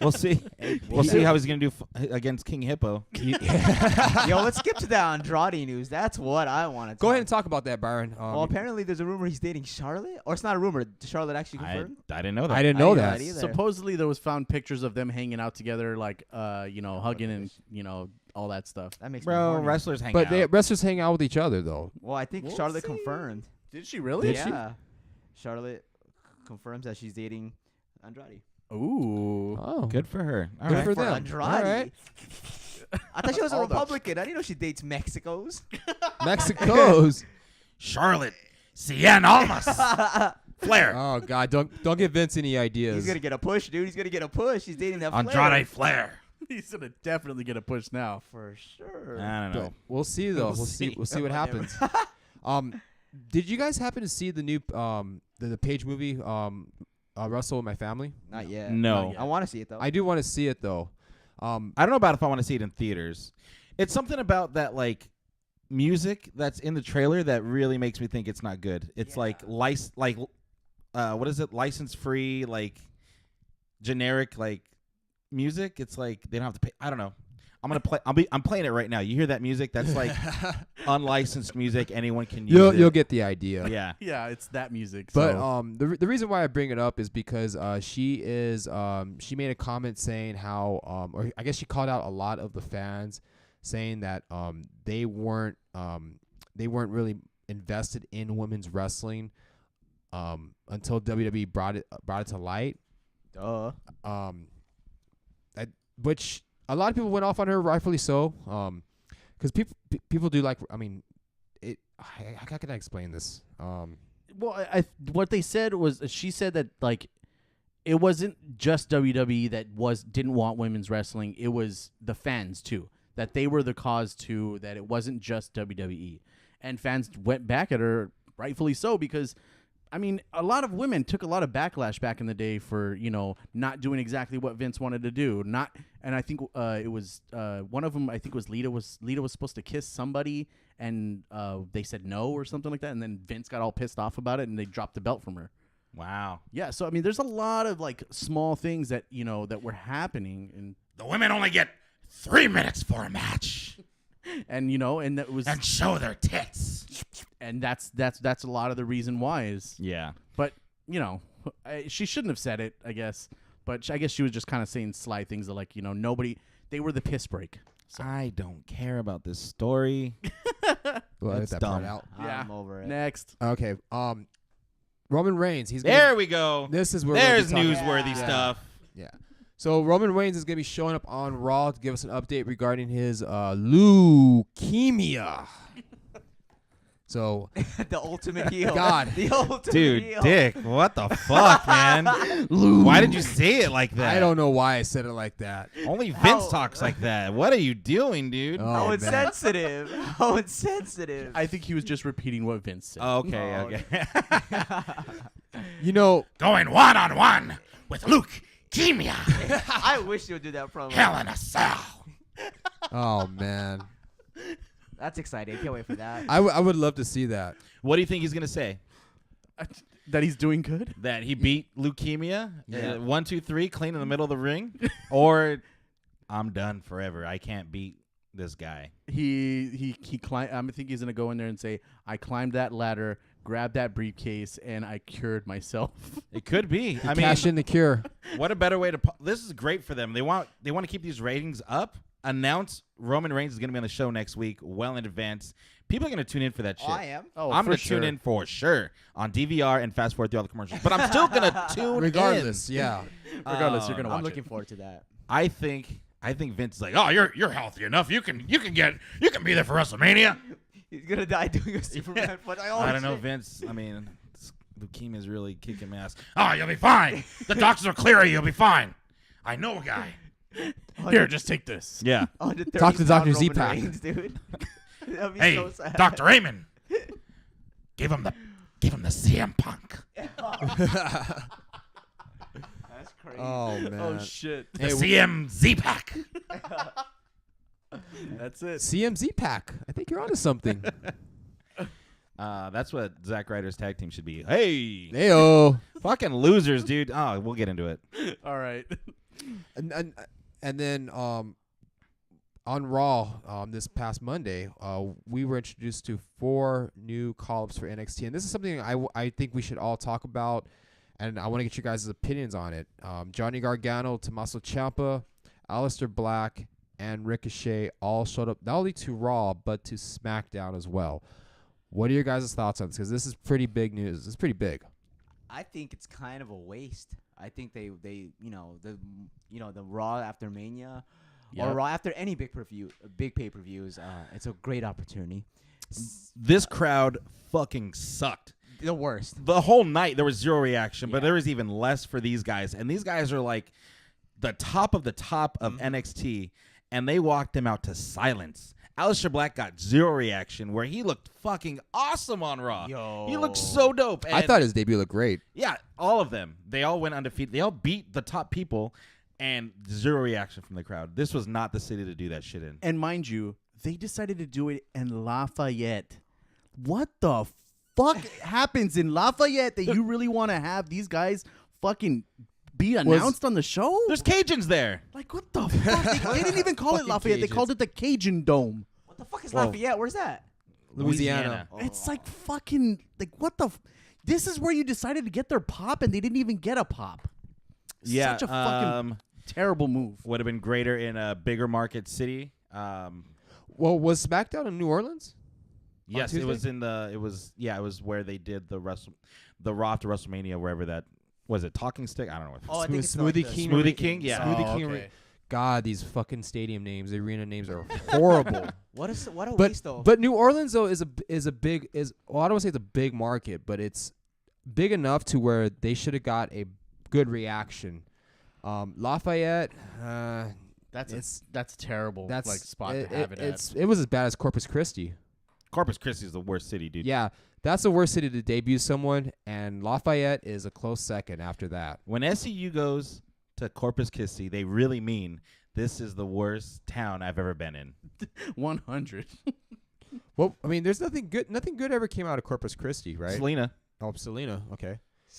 we'll see. We'll see how he's going to do against King Hippo. Yo, let's skip to the Andrade news. That's what I want to Go ahead and talk about that, Byron. Well, apparently there's a rumor he's dating Charlotte, or it's not a rumor. Did Charlotte actually I confirm? didn't know that. I didn't know I didn't know that. that either. Supposedly there was found pictures of them hanging out together, like hugging and all that stuff. That makes me Bro, horny. wrestlers hang But out. wrestlers hang out with each other, though. Well, I think We'll Charlotte see. confirmed. Did she really? Yeah. Charlotte confirms that she's dating Andrade. Ooh. Oh, Good for her. All Good right. for For them. Andrade. All right. I thought she was a Hold up. Republican. I didn't know she dates Mexicos. Mexico's. Charlotte. Cien Almas. Flair. Oh God! Don't give Vince any ideas. He's gonna get a push, dude. He's gonna get a push. He's dating that Andrade Flair. He's gonna definitely get a push now. for sure. I don't know. But we'll see though. We'll We'll see. see. We'll see what happens. Did you guys happen to see the new the Page movie Wrestle with My Family? Not yet. No. Not yet. I want to see it though. I do want to see it though. I don't know about if I want to see it in theaters. It's something about that like music that's in the trailer that really makes me think it's not good. It's Yeah. what is it? License free, like generic like music. It's like they don't have to pay. I don't know. I'm playing it right now. You hear that music? That's like unlicensed music. Anyone can use it. You'll get the idea. Yeah. Yeah, it's that music. But so. the reason why I bring it up is because she made a comment saying how or I guess she called out a lot of the fans saying that they weren't really invested in women's wrestling until WWE brought it to light. Duh. Which a lot of people went off on her, rightfully so. Because people do like. I mean, how can I explain this? Well, what they said was she said that like it wasn't just WWE that didn't want women's wrestling. It was the fans too, that they were the cause too. That it wasn't just WWE, and fans went back at her, rightfully so, because I mean a lot of women took a lot of backlash back in the day for not doing exactly what Vince wanted to do. And I think it was one of them. I think was Lita was supposed to kiss somebody, and they said no or something like that, and then Vince got all pissed off about it, and they dropped the belt from her. Wow. Yeah, so I mean, there's a lot of like small things that that were happening, and The women only get 3 minutes for a match and that was and show their tits. and that's a lot of the reason why is. Yeah. But she shouldn't have said it, I guess. But I guess she was just kind of saying sly things that like nobody. They were the piss break. So. I don't care about this story. We'll edit That's that dumb. part out. Yeah. I'm over it. Next. Okay. Roman Reigns. He's There we go. This is where There's we're gonna be talking- newsworthy Yeah. stuff. Yeah. So Roman Reigns is gonna be showing up on Raw to give us an update regarding his leukemia. So The ultimate heel. God. The ultimate Dude, heel. Dick, what the fuck, man? Why did you say it like that? I don't know why I said it like that. Only Vince How- talks like that. What are you doing, dude? Oh, How man. insensitive. How insensitive. I think he was just repeating what Vince said. Okay, Oh, okay. You know, Going one-on-one with leukemia. I wish you would do that promo. Hell in a cell. oh man, That's exciting. Can't wait for that. I would love to see that. What do you think he's gonna say? That he's doing good. That he beat leukemia? Yeah. 1, 2, 3, clean in the middle of the ring? Or I'm done forever. I can't beat this guy. He climbed. I think he's gonna go in there and say, "I climbed that ladder, grabbed that briefcase, and I cured myself." It could be. I mean, Cash in the cure. what a better way to. This is great for them. They want to keep these ratings up. Announce Roman Reigns is going to be on the show next week, well in advance. People are going to tune in for that shit. Oh, I am. Oh, I'm for going to sure. tune in for sure on DVR and fast forward through all the commercials. But I'm still going to tune Regardless, yeah. Regardless, you're gonna watch I'm it. looking forward to that. I think Vince is like, oh, you're healthy enough. You can be there for WrestleMania. He's gonna die doing a Superman foot. I don't know, Vince. I mean, leukemia is really kicking my ass. Oh, you'll be fine. The doctors will clear you. You'll be fine. I know a guy. Here, just take this. Yeah. Talk to Dr. Roman Z-Pack. Reigns, dude. That'd be Hey, so sad. Dr. Raymond. Give him the CM Punk. That's crazy. Oh man. Oh shit. The Hey, CM Z-Pack. That's it. CMZ pack. I think you're onto something. That's what Zack Ryder's tag team should be. Hey. Heyo. Fucking losers, dude. Oh, we'll get into it. All right. And then on Raw this past Monday, we were introduced to 4 new call-ups for NXT, and this is something I think we should all talk about, and I want to get you guys' opinions on it. Johnny Gargano, Tommaso Ciampa, Aleister Black, and Ricochet all showed up not only to Raw but to SmackDown as well. What are your guys' thoughts on this? Because this is pretty big news. It's pretty big. I think it's kind of a waste. I think they the Raw after Mania or Yep. Raw after any big pay-per-views, it's a great opportunity. This crowd fucking sucked. The worst. The whole night there was zero reaction, but Yeah. there was even less for these guys. And these guys are like the top of NXT, and they walked them out to silence. Aleister Black got zero reaction, where he looked fucking awesome on Raw. Yo. He looked so dope. I And thought his debut looked great. yeah, all of them. They all went undefeated. They all beat the top people, and zero reaction from the crowd. This was not the city to do that shit in. And mind you, they decided to do it in Lafayette. What the fuck happens in Lafayette that you really want to have these guys fucking be announced on the show? There's Cajuns there. Like, what the fuck? They didn't even call it Fucking Lafayette. They Cajuns. called it the Cajun Dome. What the fuck is Whoa. Lafayette? Where's that? Louisiana. It's like fucking, like, what the this is where you decided to get their pop and they didn't even get a pop. Yeah, Such a fucking terrible move. would have been greater in a bigger market city. Well, was SmackDown in New Orleans? Yes, it was in the. It was where they did the Raw after WrestleMania, wherever that was. It Talking Stick. I don't know. Oh, I think it's Smoothie like King. Smoothie King. Yeah. Smoothie King. okay. God, these fucking stadium names, the arena names are horrible. What a but waste though. but New Orleans though is a big I don't want to say it's a big market, but it's big enough to where they should have got a good reaction. Lafayette, That's a terrible that's like spot to have it at. it was as bad as Corpus Christi. Corpus Christi is the worst city, dude. Yeah, that's the worst city to debut someone, and Lafayette is a close second after that. When SCU goes to Corpus Christi, they really mean this is the worst town I've ever been in. 100. Well, I mean, there's nothing good ever came out of Corpus Christi, right? Selena. Oh, Selena. Okay,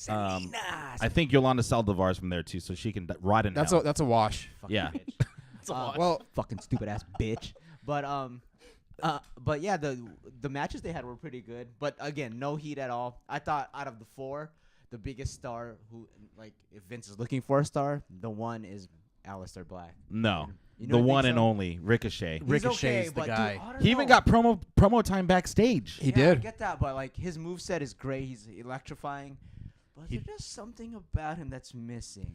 I think Yolanda Saldivar's from there too, so she can ride in that's hell. a wash. Fucking Yeah. bitch. Well, Fucking stupid ass bitch. But yeah, the matches they had were pretty good. But again, no heat at all. I thought out of the 4, the biggest star who, like, if Vince is looking for a star, the one is Aleister Black. No. You The don't think one and so? only Ricochet. He's Ricochet's okay, the but guy. Dude, I don't He even know. got promo time backstage. he Yeah, did. I get that, but like his moveset is great. He's electrifying. But there's just something about him that's missing.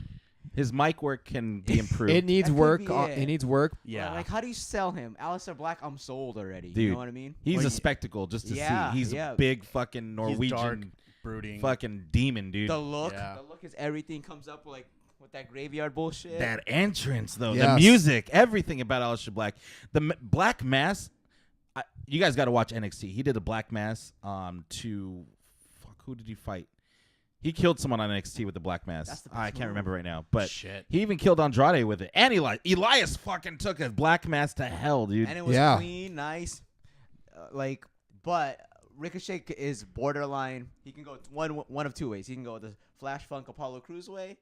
His mic work can be improved. It needs That could work. be it. It needs work. Yeah. Like, how do you sell him? Aleister Black, I'm sold already. Dude, You know what I mean? He's Like, a spectacle just to Yeah, see. He's yeah. a big fucking He's Norwegian dark, brooding. fucking demon, dude. the look. Yeah. The look is everything. Comes up like with that graveyard bullshit. That entrance, though, the Yes. music, everything about Aleister Black. The Black Mass, you guys got to watch NXT. He did a Black Mass to, who did he fight? He killed someone on NXT with the Black Mass. That's the I best can't move. remember right now, but Shit. he even killed Andrade with it. And Elias fucking took a Black Mass to hell, dude. And it was Yeah. clean, nice. But Ricochet is borderline. He can go one of two ways. He can go the Flash Funk Apollo Crews way,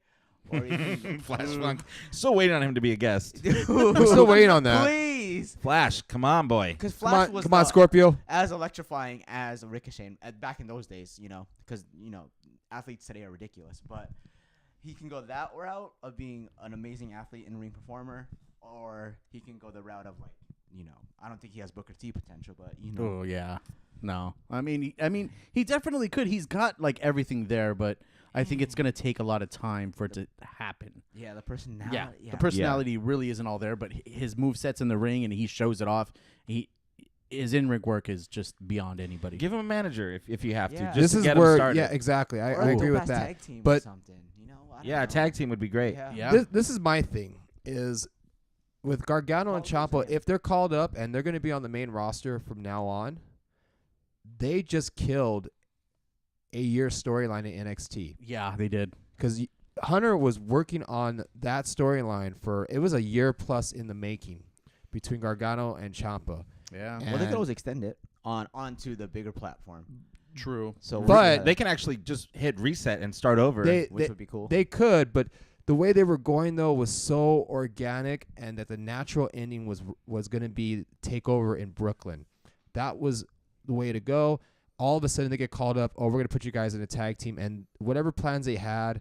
or he can Flash Funk. Still waiting on him to be a guest. We're still waiting on that. Please, Flash, come on, boy. because Come Flash on, was come on, not Scorpio. as electrifying as Ricochet back in those days. Because athletes today are ridiculous, but he can go that route of being an amazing athlete and ring performer, or he can go the route of I don't think he has Booker T potential, but Oh yeah. No. I mean, he definitely could. He's got like everything there, but I think it's gonna take a lot of time for it to happen. yeah, the personality. Yeah, The personality really isn't all there, but his moveset's in the ring and he shows it off. His in-ring work is just beyond anybody. Give him a manager if you have Yeah. to. Just This to is get him where, started. yeah, exactly. I Or a agree with dope-ass that. Tag team or But- something. I don't Yeah, a know. tag team would be great. Yeah. This is my thing is with Gargano and Call Ciampa, again. if they're called up and they're going to be on the main roster from now on, they just killed a year storyline in NXT Yeah, they did. because Hunter was working on that storyline it was a year plus in the making between Gargano and Ciampa. Yeah. And- Well, they could always extend it onto the bigger platform. True. So, But They can actually just hit reset and start over. They would be cool. they could, but the way they were going though was so organic, and that the natural ending was going to be takeover in Brooklyn. That was the way to go. All of a sudden they get called up. Oh, we're going to put you guys in a tag team, and whatever plans they had,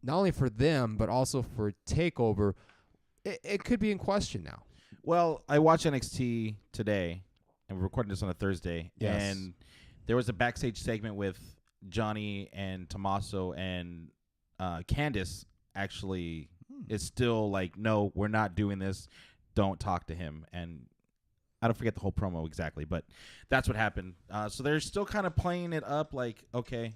not only for them but also for takeover, it could be in question now. Well, I watched NXT today, and we're recording this on a Thursday. Yes. And there was a backstage segment with Johnny and Tommaso, and Candice actually is still like, no, we're not doing this. Don't talk to him. And I don't forget the whole promo exactly, but that's what happened. So they're still kind of playing it up like, okay.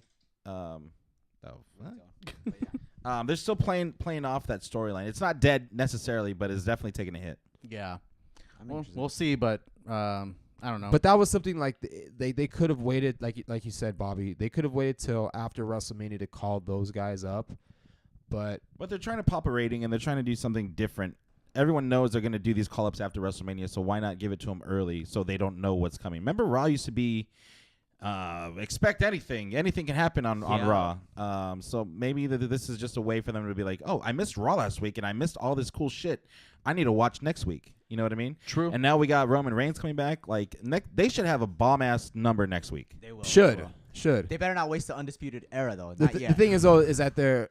They're still playing off that storyline. It's not dead necessarily, but it's definitely taking a hit. Yeah. I'm Well, interested. we'll see, but I don't know. But that was something like they could have waited, like you said, Bobby. They could have waited till after WrestleMania to call those guys up. But They're trying to pop a rating, and they're trying to do something different. Everyone knows they're going to do these call-ups after WrestleMania, so why not give it to them early so they don't know what's coming? Remember, Raw used to be expect anything. Anything can happen on Yeah. Raw. So maybe this is just a way for them to be like, oh, I missed Raw last week, and I missed all this cool shit. I need to watch next week. You know what I mean? True. And now we got Roman Reigns coming back. Like, they should have a bomb-ass number next week. They will. should. They better not waste the undisputed era though. The, Not the yet. thing is though is that they're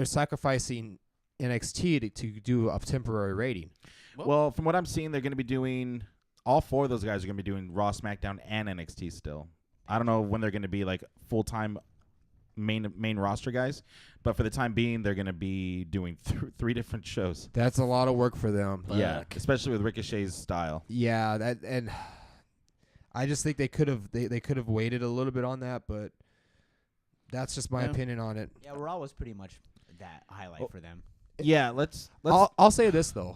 sacrificing NXT to do a temporary rating. Well, from what I'm seeing, they're going to be doing all 4 of those guys are going to be doing Raw, SmackDown, and NXT still. I don't know when they're going to be like full-time main roster guys, but for the time being, they're going to be doing 3 different shows. That's a lot of work for them. Yeah, especially with Ricochet's style. Yeah, and I just think they could have they could have waited a little bit on that, but that's just my opinion on it. Yeah, Raw was pretty much that highlight for them. Yeah, let's I'll say this though.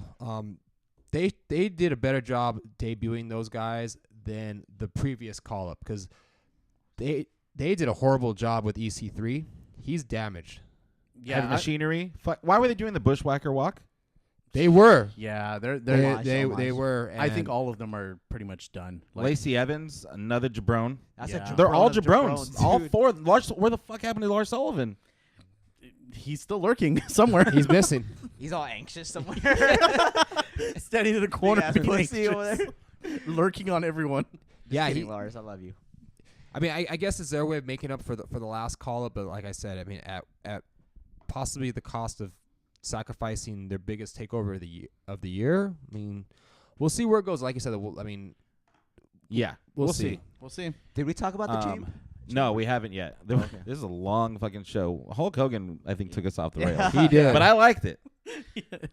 They did a better job debuting those guys than the previous call up because they did a horrible job with EC3. He's damaged. Heavy machinery. Why were they doing the bushwhacker walk? They were. Yeah, They were. I think all of them are pretty much done. Like, Lacey Evans, another jabron. That's Yeah. a jabron They're all of jabrons. jabrons, All dude. 4. Where the fuck happened to Lars Sullivan? he's still lurking somewhere. He's missing. He's all anxious somewhere. standing in the corner, Big-ass being pussy over anxious, lurking on everyone. Yeah, Kidding, Lars, I love you. I mean, I guess it's their way of making up for the last call up, but like I said, I mean, at possibly the cost of sacrificing their biggest takeover of the year. I mean, we'll see where it goes. Like you said, Yeah, we'll see. We'll see. Did we talk about the chamber? No, we haven't yet. This is a long fucking show. Hulk Hogan, I think, took us off the rails. He did. But I liked it.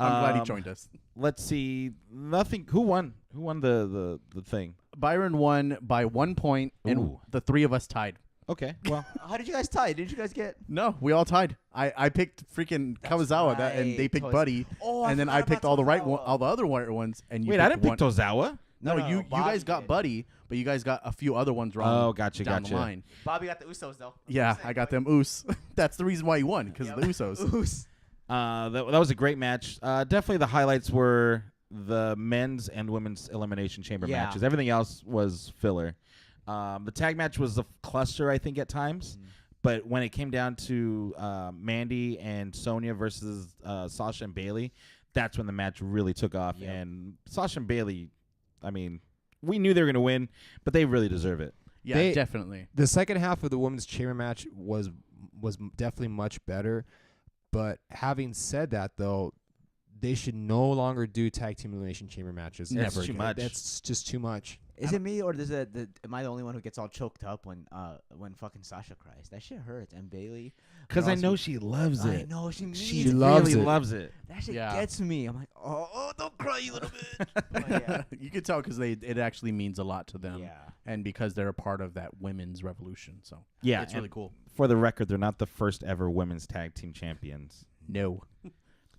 I'm glad he joined us. Let's see. Nothing. Who won? Who won the thing? Byron won by 1 point, and Ooh. the 3 of us tied. Okay. Well, How did you guys tie? Didn't you guys get? No, we all tied. I picked freaking Kawazawa, and they right. picked Buddy, Oh, and then I picked all the all the other right ones. And you wait, I picked didn't pick one. Tozawa. No, you Bobby guys got did. Buddy, but you guys got a few other ones wrong. Oh, gotcha, down gotcha. the line. Bobby got the Usos though. Yeah, I got them Oos. That's the reason why you won, because of the Usos. Us. That was a great match. Definitely the highlights were the men's and women's Elimination Chamber Yeah. matches. Everything else was filler. The tag match was a cluster, I think, at times. But when it came down to Mandy and Sonya versus Sasha and Bailey, that's when the match really took off. Yep. And Sasha and Bailey, I mean, we knew they were going to win, but they really deserve it. Yeah, definitely. The second half of the women's chamber match was definitely much better. But having said that, though, they should no longer do tag team elimination chamber matches. That's Never too again. much. That's just too much. Is it me or am I the only one who gets all choked up when fucking Sasha cries? That shit hurts. And Bailey, Because I also- know she loves I it. know she means She it. loves really it. loves it. That shit Yeah. gets me. I'm like, oh, don't cry, you little bit. But yeah. You could tell because it actually means a lot to them. Yeah. And because they're a part of that women's revolution. So Yeah, it's really and cool. For the record, they're not the first ever women's tag team champions. No.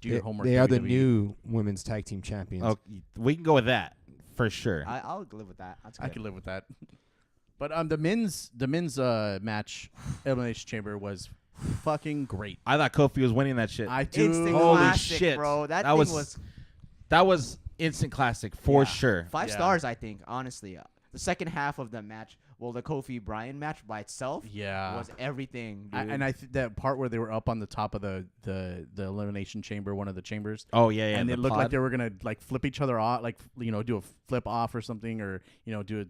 Do your homework. They are the WWE. new women's tag team champions. Oh, we can go with that for sure. I'll live with that. That's good. I could live with that. But the men's match Elimination Chamber was fucking great. I thought Kofi was winning that shit. I do. Instant Holy classic, shit. bro. That That thing was- that was instant classic for Yeah. sure. 5 Yeah. stars, I think. Honestly, the second half of the match, the Kofi Bryan match by itself, was everything. Dude. I that part where they were up on the top of the Elimination Chamber, one of the chambers, Oh yeah, yeah. and the it looked like pod. they were gonna like flip each other off, like do a flip off or something, or do a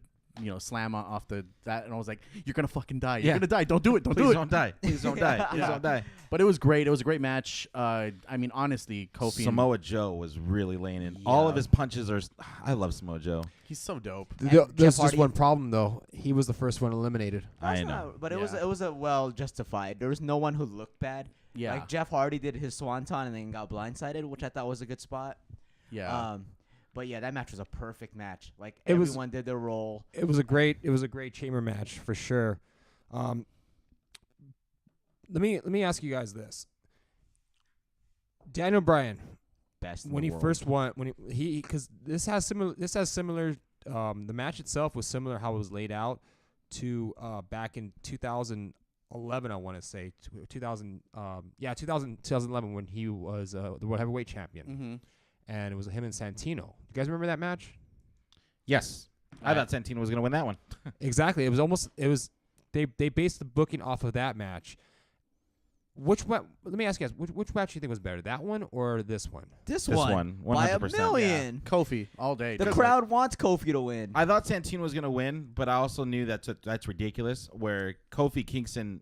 slam off that, and I was like, you're gonna fucking die. You're Yeah. gonna die. Don't do it. Don't Please do it. don't die. Please don't die. Please Yeah. don't die. But it was great. It was a great match. I mean, honestly, Kofi. Samoa Joe was really laying in. All of Yeah. his punches are. I love Samoa Joe. He's so dope. And There's Jeff just Hardy- one problem though. He was the first one eliminated. I That's know. not- but it Yeah. was a well justified. There was no one who looked bad. Yeah. Like Jeff Hardy did his swanton and then got blindsided, which I thought was a good spot. Yeah. But yeah, that match was a perfect match. Like It was- everyone did their role. It was a great chamber match for sure. Let me ask you guys this. Daniel Bryan, Best in when the he world. first won, because this has similar. The match itself was similar how it was laid out to back in 2011. I want to say 2011 when he was the world heavyweight champion, mm-hmm. and it was him and Santino. You guys remember that match? Yes, I thought Santino was gonna win that one. Exactly. It was they based the booking off of that match. Let me ask you guys, which match do you think was better, that one or this one? This This one, one, by a 100%. million. Kofi all day. The 'Cause, crowd wants Kofi to win. I thought Santino was gonna win, but I also knew that's ridiculous. Where Kofi Kingston,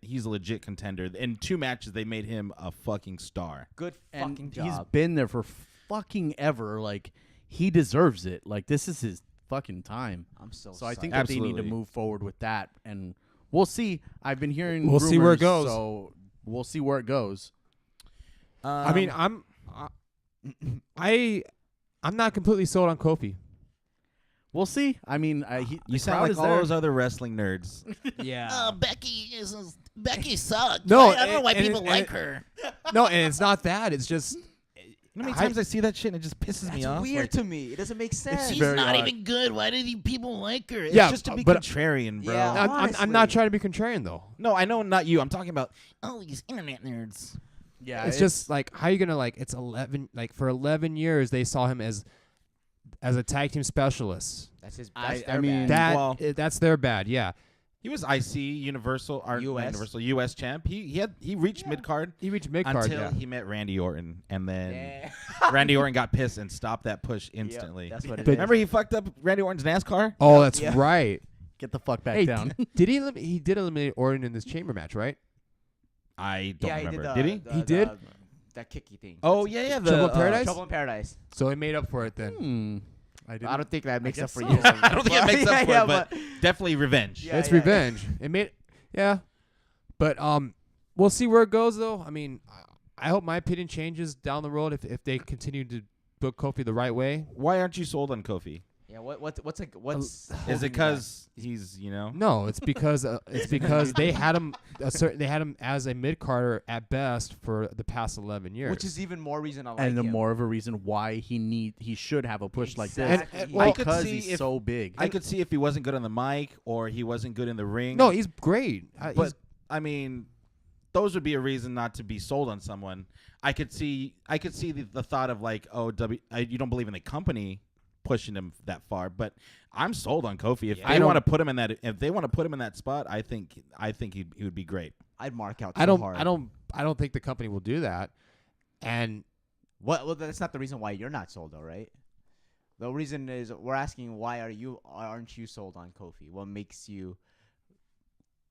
he's a legit contender. In 2 matches, they made him a fucking star. Good and fucking he's job. been there for fucking ever. Like he deserves it. Like, this is his fucking time. I'm so I think psyched. that they need to Absolutely. move forward with that, and we'll see. I've been hearing We'll see where it rumors, goes. So we'll see where it goes. I mean, I'm not completely sold on Kofi. We'll see. I mean, you the sound crowd like is all there. those other wrestling nerds. Yeah. Becky sucked. No, I don't know why and- people and- like her. No, and it's not that. It's just You know how many times I see that shit and it just pisses me That's off? weird Like, to me. It doesn't make sense. She's very not odd. even good. Why do these people like her? it's Yeah, just to be but- contrarian, bro. Yeah. I'm not Honestly. trying to be contrarian though. No, I know not you. I'm talking about Oh, these internet nerds. Yeah, It's just like how you gonna like it's 11 like for 11 years they saw him as a tag team specialist. That's his. I- That's I their mean, bad. Well- That's their bad. Yeah, he was IC Universal or not US. Universal US champ. He reached mid card he reached mid card. until Yeah, he met Randy Orton, and then Yeah. Randy Orton got pissed and stopped that push Yep, instantly. that's what it But- is. Remember he fucked up Randy Orton's NASCAR? oh, that's Yeah. right. get the fuck back Hey, down. did he? He did eliminate Orton in this chamber match, right? I don't Yeah, remember. he did. Did he? He did? That kicky thing. Oh yeah, the Trouble in Paradise? Trouble in Paradise. So he made up for it then. I didn't. I don't think that makes up guess for so. years. I don't think it makes up for Yeah, it, but definitely revenge. Yeah. It's revenge. It made yeah, but we'll see where it goes though. I mean, I hope my opinion changes down the road if they continue to book Kofi the right way. Why aren't you sold on Kofi? Yeah. What's Is holding it you back? because he's No, it's because they had him they had him as a mid carder at best for the past 11 years. Which is even more reason I like and the him. more of a reason why he should have a push like Exactly. this. And- well, I could because see he's if- so big. I could see if he wasn't good on the mic or he wasn't good in the ring. no, he's great. but I mean, those would be a reason not to be sold on someone. I could see the thought of like, oh, you don't believe in the company pushing him that far, but I'm sold on Kofi. If I they don't- want to put him in that, if they want to put him in that spot, I think he would be great. I'd mark out. I so don't hard. I don't think the company will do that. And Well, that's not the reason why you're not sold, though, right? The reason is we're asking why aren't you sold on Kofi? What makes you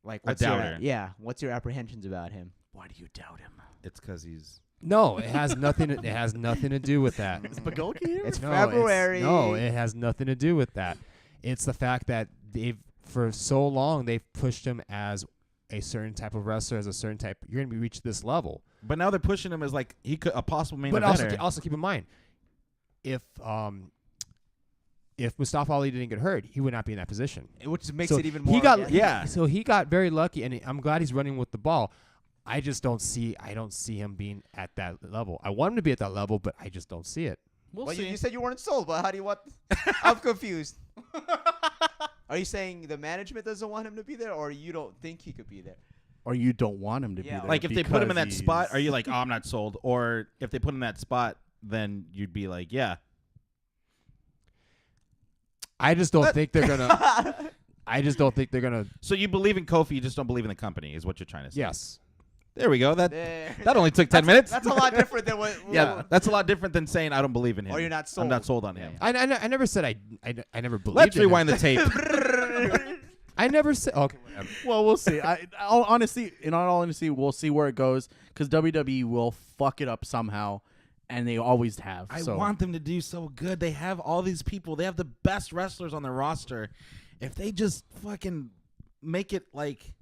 like A doubter. What's your apprehensions about him? Why do you doubt him? It's because he's no, it has nothing. It has nothing to do with that. Is Bulgogi here? It's No, February. No, it has nothing to do with that. It's the fact that they've for so long they've pushed him as a certain type of wrestler, as a certain type. You're gonna be reach this level. but now they're pushing him as like he could a possible main But eventer. also keep in mind, if Mustafa Ali didn't get hurt, he would not be in that position. Which makes So it even more. He got organic. yeah. So he got very lucky, and I'm glad he's running with the ball. I just don't see. I don't see him being at that level. I want him to be at that level, but I just don't see it. We'll Well, see. you said you weren't sold, but how do you want? I'm confused. Are you saying the management doesn't want him to be there, or you don't think he could be there? or you don't want him to Yeah. be there. Like if they put him in that because spot, are you he's- like, oh, I'm not sold? Or if they put him in that spot, then you'd be like, yeah. I just don't think they're gonna. I just don't think they're gonna. So you believe in Kofi, you just don't believe in the company, is what you're trying to say. Yes. There we go. That There. only took 10 minutes. That's a lot different than what. Yeah, that's a lot different than saying I don't believe in him. Or you're not I'm not sold. sold on him. Yeah, I never said I never believed. Let's in him. rewind the tape. I never said. Okay. Whatever. Well, we'll see. In all honesty, we'll see where it goes because WWE will fuck it up somehow, and they always have. I so. want them to do so good. They have all these people. They have the best wrestlers on their roster. If they just fucking make it like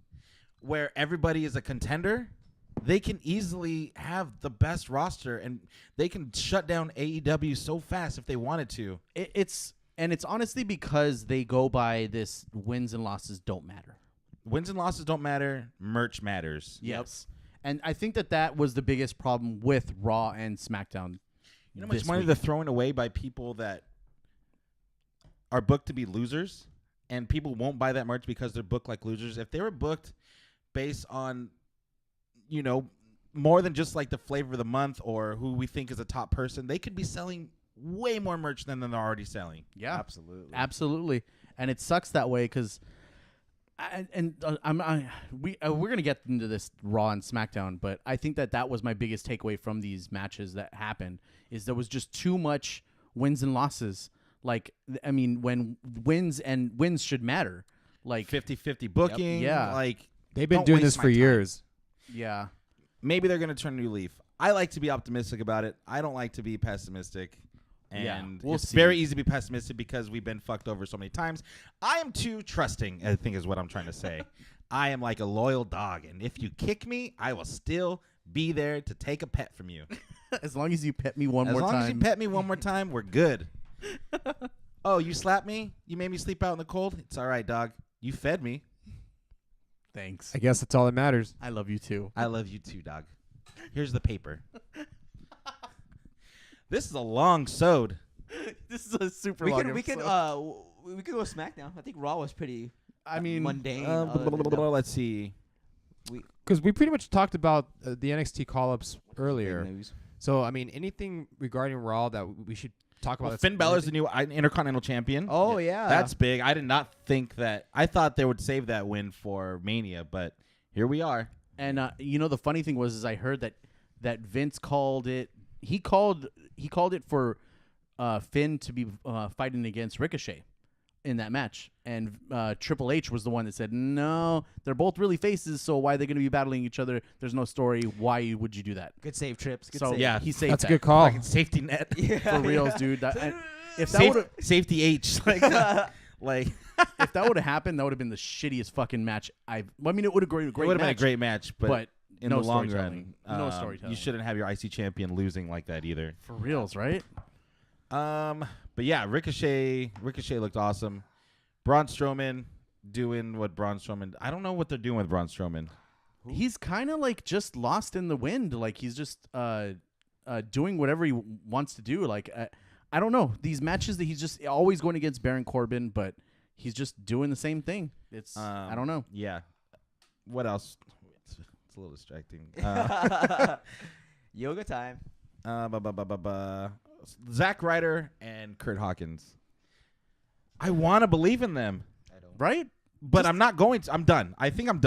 where everybody is a contender, they can easily have the best roster and they can shut down AEW so fast if they wanted to. It's honestly because they go by this wins and losses don't matter. Wins and losses don't matter. Merch matters. Yes. And I think that was the biggest problem with Raw and SmackDown. You know how much this money week. they're throwing away by people that are booked to be losers, and people won't buy that merch because they're booked like losers. If they were booked based on, you know, more than just like the flavor of the month or who we think is a top person, they could be selling way more merch than they're already selling. Yeah. absolutely. Absolutely. And it sucks that way because we're gonna get into this Raw and SmackDown, but I think that was my biggest takeaway from these matches that happened is there was just too much wins and losses. Like I mean, when wins should matter. Like 50-50 booking. Yeah. Like They've been don't doing waste this my for time. years. yeah, Maybe they're going to turn a new leaf. I like to be optimistic about it. I don't like to be pessimistic. And we'll it's see. very easy to be pessimistic because we've been fucked over so many times. I am too trusting, I think is what I'm trying to say. I am like a loyal dog, and if you kick me, I will still be there to take a pet from you. As long as you pet me one more time. As long as you pet me one more time, we're good. Oh, you slapped me? You made me sleep out in the cold? It's all right, dog. You fed me. Thanks. I guess that's all that matters. I love you too. I love you too, dog. Here's the paper. This is a long sode. This is a super We long could episode. we could go SmackDown. I think Raw was pretty I mean, mundane. Let's see. Because we pretty much talked about the NXT call-ups earlier. News. So, I mean, anything regarding Raw that we should talk about? Well, that's Finn Balor's the really- new Intercontinental Champion. Oh yeah, That's big. I did not think that. I thought they would save that win for Mania, but here we are. and the funny thing was, is I heard that Vince called it. He called it for Finn to be fighting against Ricochet in that match, and Triple H was the one that said, "No, they're both really faces. So why are they going to be battling each other? There's no story. Why would you do that?" good save, Trips. Good So save. yeah, he saved That's a that. good call. Fucking safety net. yeah, for reals, yeah. dude. If that would Safety H. Like if that would have happened, that would have been the shittiest fucking match I mean, it would have been a great it would have been a match, great match, but in no the long storytelling. run, No storytelling. You shouldn't have your IC champion losing like that either. for reals, right? But yeah, Ricochet looked awesome. Braun Strowman doing what Braun Strowman. I don't know what they're doing with Braun Strowman. He's kind of like just lost in the wind. Like he's just doing whatever he wants to do. Like I don't know, these matches that he's just always going against Baron Corbin, but he's just doing the same thing. It's I don't know. Yeah. What else? It's a little distracting. Yoga time. Zack Ryder and Kurt Hawkins. I want to believe in them, Right? but I'm not going to. I'm done. I think I'm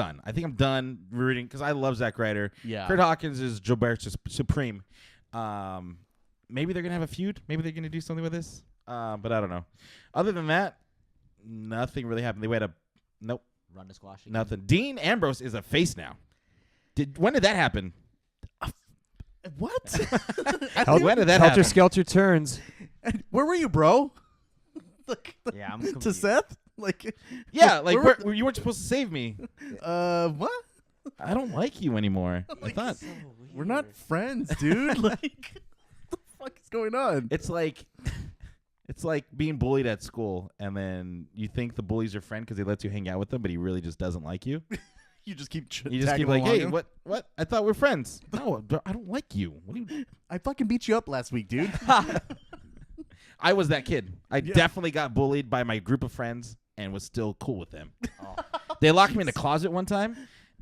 done rooting because I love Zack Ryder. Yeah. Kurt Hawkins is Gilbert Supreme. Maybe they're going to have a feud. Maybe they're going to do something with this. But I don't know. Other than that, nothing really happened. They had nope, Run to squash. Again. nothing. Dean Ambrose is a face now. When did that happen? What? When did that Helter happen? Skelter turns. Where were you, bro? Like, Yeah, I'm to confused. Seth? Like Yeah, like where- you weren't supposed to save me. what? I don't like you anymore. I thought So We're not weird. friends, dude. Like what the fuck is going on? it's like being bullied at school, and then you think the bully's your friend because he lets you hang out with them, but he really just doesn't like you. You just keep You just keep tagging like, along hey, him. what? I thought we're friends. No, I don't like you. What do you? I fucking beat you up last week, dude. I was that kid. I Yeah. definitely got bullied by my group of friends and was still cool with them. They locked me in the closet one time,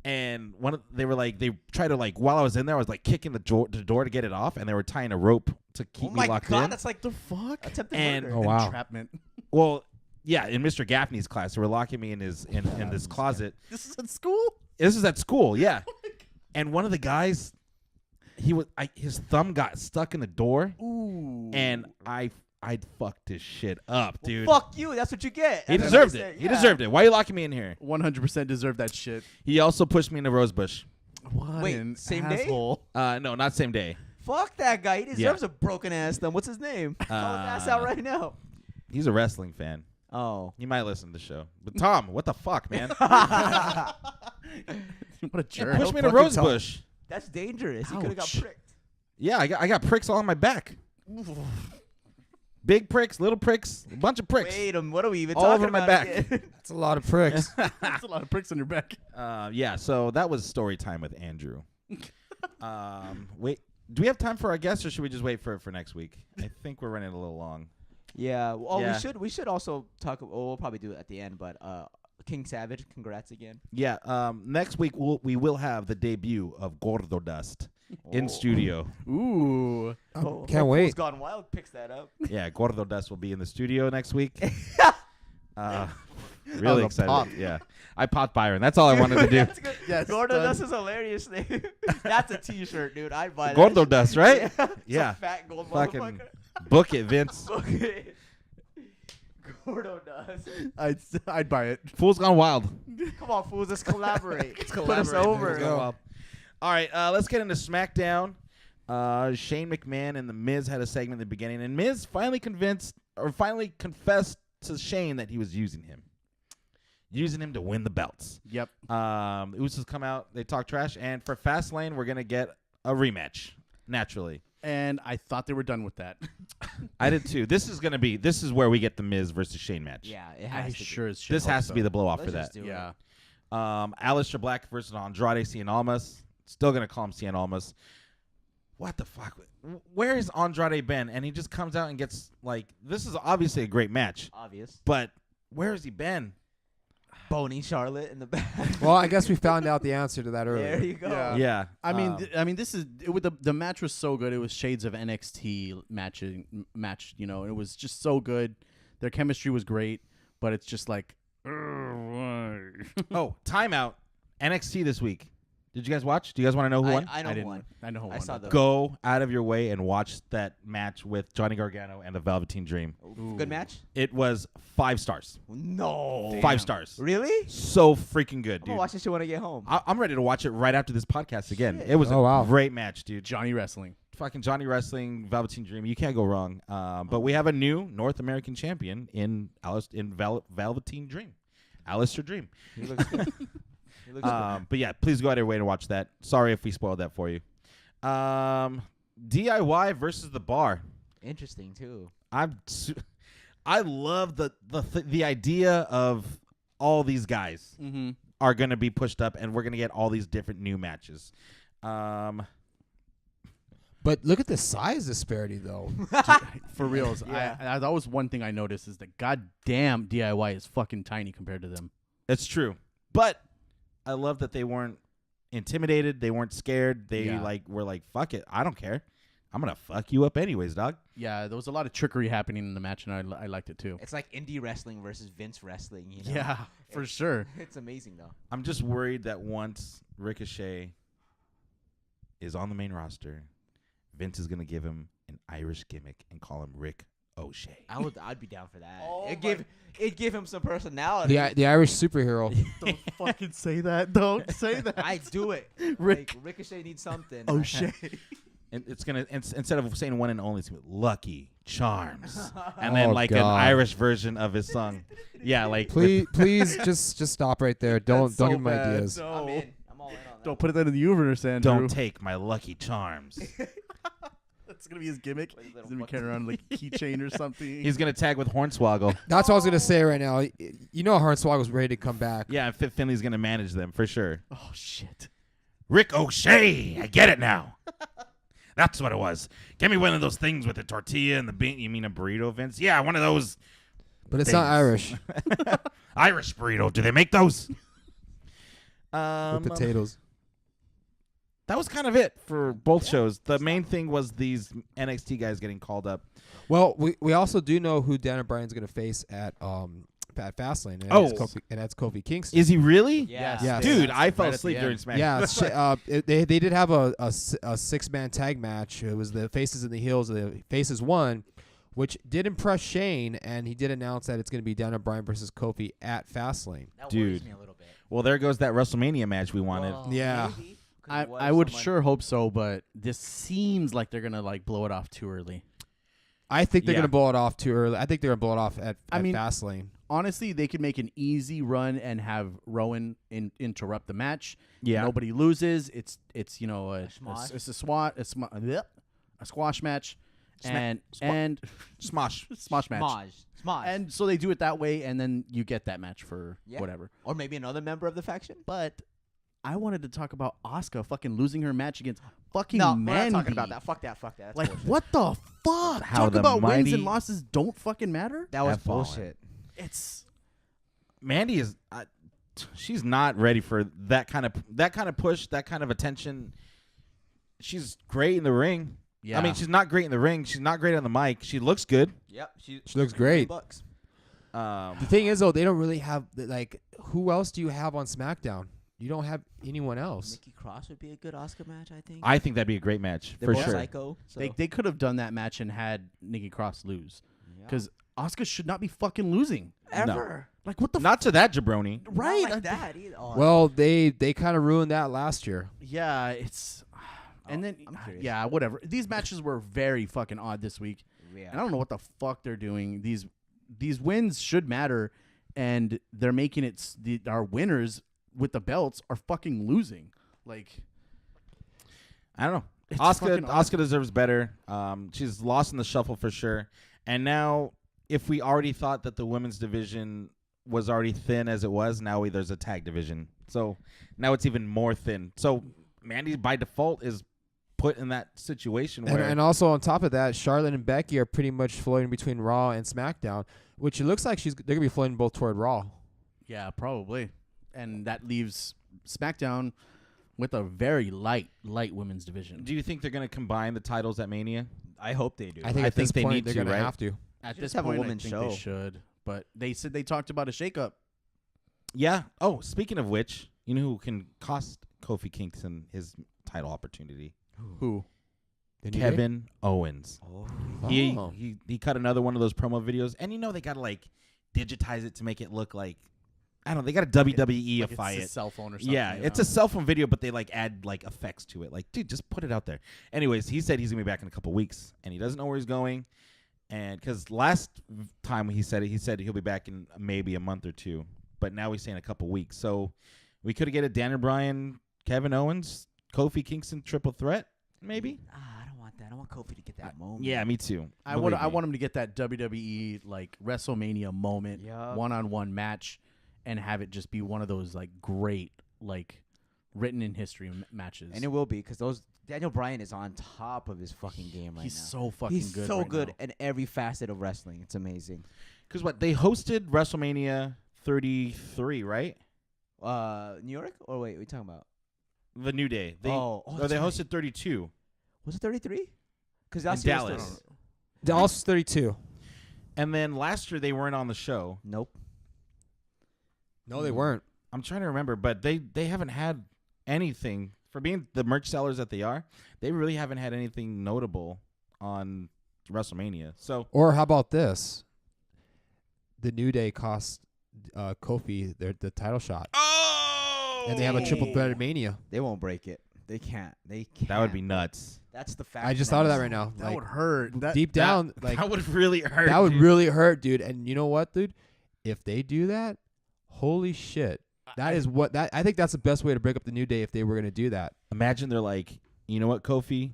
and they tried to while I was in there, I was like kicking the door to get it off, and they were tying a rope to keep Oh me my locked god, in. that's like the fuck? attempted And- murder. Oh, wow. Entrapment. Well, yeah, in Mr. Gaffney's class, they were locking me in this closet. This is at school? This is at school, yeah. And one of the guys, his thumb got stuck in the door, Ooh. and I'd fucked his shit up, dude. Fuck you. That's what you get. He That's deserved what I it. said, He yeah. deserved it. Why are you locking me in here? 100% deserve that shit. He also pushed me in the rosebush. What Wait, an same day? asshole. No, not same day. Fuck that guy. He deserves a broken ass thumb. What's his name? Call his ass out right now. He's a wrestling fan. Oh. He might listen to the show. But Tom, what the fuck, man? What a jerk. Push me in a fucking rosebush. That's dangerous. He could have got Ouch. pricked. Yeah, I got pricks all on my back. Big pricks, little pricks, a bunch of pricks. Wait, what are we even All talking over my about? back. again? That's a lot of pricks. That's a lot of pricks on your back. Yeah, so that was story time with Andrew. Wait, do we have time for our guests, or should we just wait for next week? I think we're running a little long. Yeah. Oh, Yeah. we should also talk. Oh, we'll probably do it at the end. But King Savage, congrats again. Yeah, next week we will have the debut of Gordo Dust in studio. Ooh. Oh, Can't wait. Fool's Gone Wild picks that up. Yeah, Gordo Dust will be in the studio next week. That Really was a excited. pop. Yeah, I popped Byron. That's all I wanted to do. That's good. Yes, Gordo done. Dust is a hilarious name. That's a T-shirt, dude. I'd buy that. Gordo shit. Dust, right? Yeah. Yeah. Some fat gold Fucking motherfucker. book it, Vince. Okay. Gordo Dust. I'd buy it. Fool's Gone Wild. Come on, fools. Let's collaborate. Put us Collaborate. over. Fool's Gone Wild. All right, let's get into SmackDown. Shane McMahon and The Miz had a segment in the beginning, and Miz finally confessed to Shane that he was using him to win the belts. Yep. Usos come out, they talk trash, and for Fastlane, we're gonna get a rematch naturally. And I thought they were done with that. I did too. This is where we get the Miz versus Shane match. Yeah, it I has to sure be. as shit This hope has to be so. the blow off Let's for just that. do it. Yeah. Aleister Black versus Andrade Cien Almas. Still gonna call him Cien Almas. What the fuck? Where has Andrade been? And he just comes out and gets like, this is obviously a great match, Obvious. but where has he been? Bony Charlotte in the back. Well, I guess we found out the answer to that earlier. There you go. Yeah. Yeah, I mean, this is the match was so good. It was shades of NXT match. You know, it was just so good. Their chemistry was great, but it's just like, why? oh, timeout. NXT this week. Did you guys watch? Do you guys want to know who won? I know I who didn't. won. I know who I won. saw but- the- Go out of your way and watch that match with Johnny Gargano and the Velveteen Dream. Good match? It was 5 stars. No. 5 stars. Really? So freaking good, I'm dude. gonna watch this shit when I get home. I'm ready to watch it right after this podcast again. Shit. It was Oh, a wow. great match, dude. Johnny Wrestling. Fucking Johnny Wrestling, Velveteen Dream. You can't go wrong. But we have a new North American champion in Velveteen Dream. Alistair Dream. He looks good. He looks good. But yeah, please go out of your way to watch that. Sorry if we spoiled that for you. DIY versus the Bar. Interesting too. I love the idea of all these guys Mm-hmm. are going to be pushed up, and we're going to get all these different new matches. But look at the size disparity, though. For reals, Yeah. that was one thing I noticed is that goddamn DIY is fucking tiny compared to them. It's true, but I love that they weren't intimidated. They weren't scared. They Yeah. were like, fuck it. I don't care. I'm going to fuck you up anyways, dog. Yeah, there was a lot of trickery happening in the match, and I liked it too. It's like indie wrestling versus Vince wrestling. You know? Yeah, for sure. It's amazing though. I'm just worried that once Ricochet is on the main roster, Vince is going to give him an Irish gimmick and call him Rick O'Shea. I'd be down for that. Oh It'd give him some personality. The Irish superhero. Don't fucking say that. Don't say that. I'd do it. Rick Like, Ricochet needs something. O'Shea. And it's going to, instead of saying one and only, it's going to be Lucky Charms. And then Oh, like an God. Irish version of his song. Yeah, like. Please, just stop right there. Don't That's so give him bad. ideas. No. I'm in. I'm all in on that. Don't put that in the universe, Andrew. Don't take my Lucky Charms. That's gonna be his gimmick. With his He's little gonna be fucking- carrying around like a keychain or something. He's going to tag with Hornswoggle. That's what I was gonna say right now. You know, Hornswoggle's ready to come back. Yeah, and Fit Finley's going to manage them for sure. Oh shit. Rick O'Shea. I get it now. That's what it was. Give me one of those things with the tortilla and the bean. You mean a burrito, Vince? Yeah, one of those But it's not things. Irish Irish burrito. Do they make those? with potatoes. That was kind of it for both shows. The main thing was these NXT guys getting called up. Well, we also do know who Daniel Bryan's gonna face at Fastlane. And Oh. that's Kofi Kingston. Is he really? Yes. Yes. Dude, I fell Right at the asleep end. during SmackDown. Yeah, they did have a 6-man tag match. It was the faces and the heels. The faces won, which did impress Shane, and he did announce that it's going to be Daniel Bryan versus Kofi at Fastlane. That worries Dude. me a little bit. Well, there goes that WrestleMania match we wanted. Well, Yeah. maybe, 'cause it was I would someone- sure hope so, but this seems like they're gonna like blow it off too early. I think they're Yeah. going to blow it off too early. I think they're going to blow it off at mean, Fastlane. Honestly, they could make an easy run and have Rowan interrupt the match. Yeah. Nobody loses. It's you know Schmosh. it's a squash match, and Smosh. smosh match. Smosh. And so they do it that way, and then you get that match for Yeah. whatever. Or maybe another member of the faction. But I wanted to talk about Asuka fucking losing her match against fucking No, Mandy. we're not talking about that. Fuck that. That's Like, bullshit. what the fuck? How Talk the about wins mighty and losses don't fucking matter? That was have fallen. bullshit. It's Mandy is she's not ready for that kind of push, that kind of attention. She's great in the ring. yeah. I mean, she's not great in the ring. She's not great on the mic. She looks good. Yep. She looks great. $100. The thing is, though, they don't really have like who else do you have on SmackDown? You don't have anyone else. Nikki Cross would be a good Oscar match, I think. I think that'd be a great match They're for both sure. psycho. So. they could have done that match and had Nikki Cross lose Yeah. because Asuka should not be fucking losing. ever. Like what the Not to that jabroni. right? Not like that either. Oh, Well, they kind of ruined that last year. Yeah, it's And then, I'm curious. yeah, whatever. These matches were very fucking odd this week. Yeah. And I don't know what the fuck they're doing. These wins should matter, and they're making it our winners with the belts are fucking losing. Like, I don't know. it's Oscar fucking odd. Oscar deserves better. She's lost in the shuffle for sure. And now, if we already thought that the women's division was already thin as it was, now there's a tag division. So now it's even more thin. So Mandy, by default, is put in that situation where And also on top of that, Charlotte and Becky are pretty much floating between Raw and SmackDown, which it looks like they're gonna be floating both toward Raw. Yeah, probably. And that leaves SmackDown with a very light women's division. do you think they're going to combine the titles at Mania? I hope they do. I think I at this think they point need they're to, gonna right? have to. At Just this have a point, women's I think show. they should. But they said they talked about a shakeup. Yeah. Oh, speaking of which, you know who can cost Kofi Kingston his title opportunity? Who? The New Day? Kevin Owens. Oh. He cut another one of those promo videos, and they got to like digitize it to make it look like, I don't know, they got to WWE-ify Like it's it. a cell phone or something. Yeah, it's a cell phone video, but they like add like effects to it. Like, dude, just put it out there. Anyways, he said he's gonna be back in a couple weeks, and he doesn't know where he's going. And because last time he said he'll be back in maybe a month or two, but now he's saying a couple weeks. So we could get a Daniel Bryan, Kevin Owens, Kofi Kingston triple threat, maybe. I don't want that. I want Kofi to get that moment. Yeah, me too. I want him to get that WWE like WrestleMania moment, Yup. one-on-one match, and have it just be one of those like great like written in history matches. And it will be because Daniel Bryan is on top of his fucking game right he's now. so fucking He's good. so right good now. in every facet of wrestling. It's amazing. Because what they hosted WrestleMania 33, right? New York? Or wait, what are you talking about? The New Day. They oh, or that's they right. hosted 32 Was it 33? Because in Dallas. Dallas 32. And then last year they weren't on the show. Nope. No, they weren't. I'm trying to remember, but they haven't had anything for being the merch sellers that they are. They really haven't had anything notable on WrestleMania. So Or how about this? The New Day cost Kofi the title shot, and they have a triple threat at Mania. They won't break it. They can't. They can't. that would be nuts. That's the fact. I just thought of that right now. That Like, would hurt. deep down, like that would really hurt. that would dude. really hurt, dude. And you know what, dude? If they do that, holy shit. I think that's the best way to break up the New Day if they were going to do that. Imagine they're like, you know what, Kofi?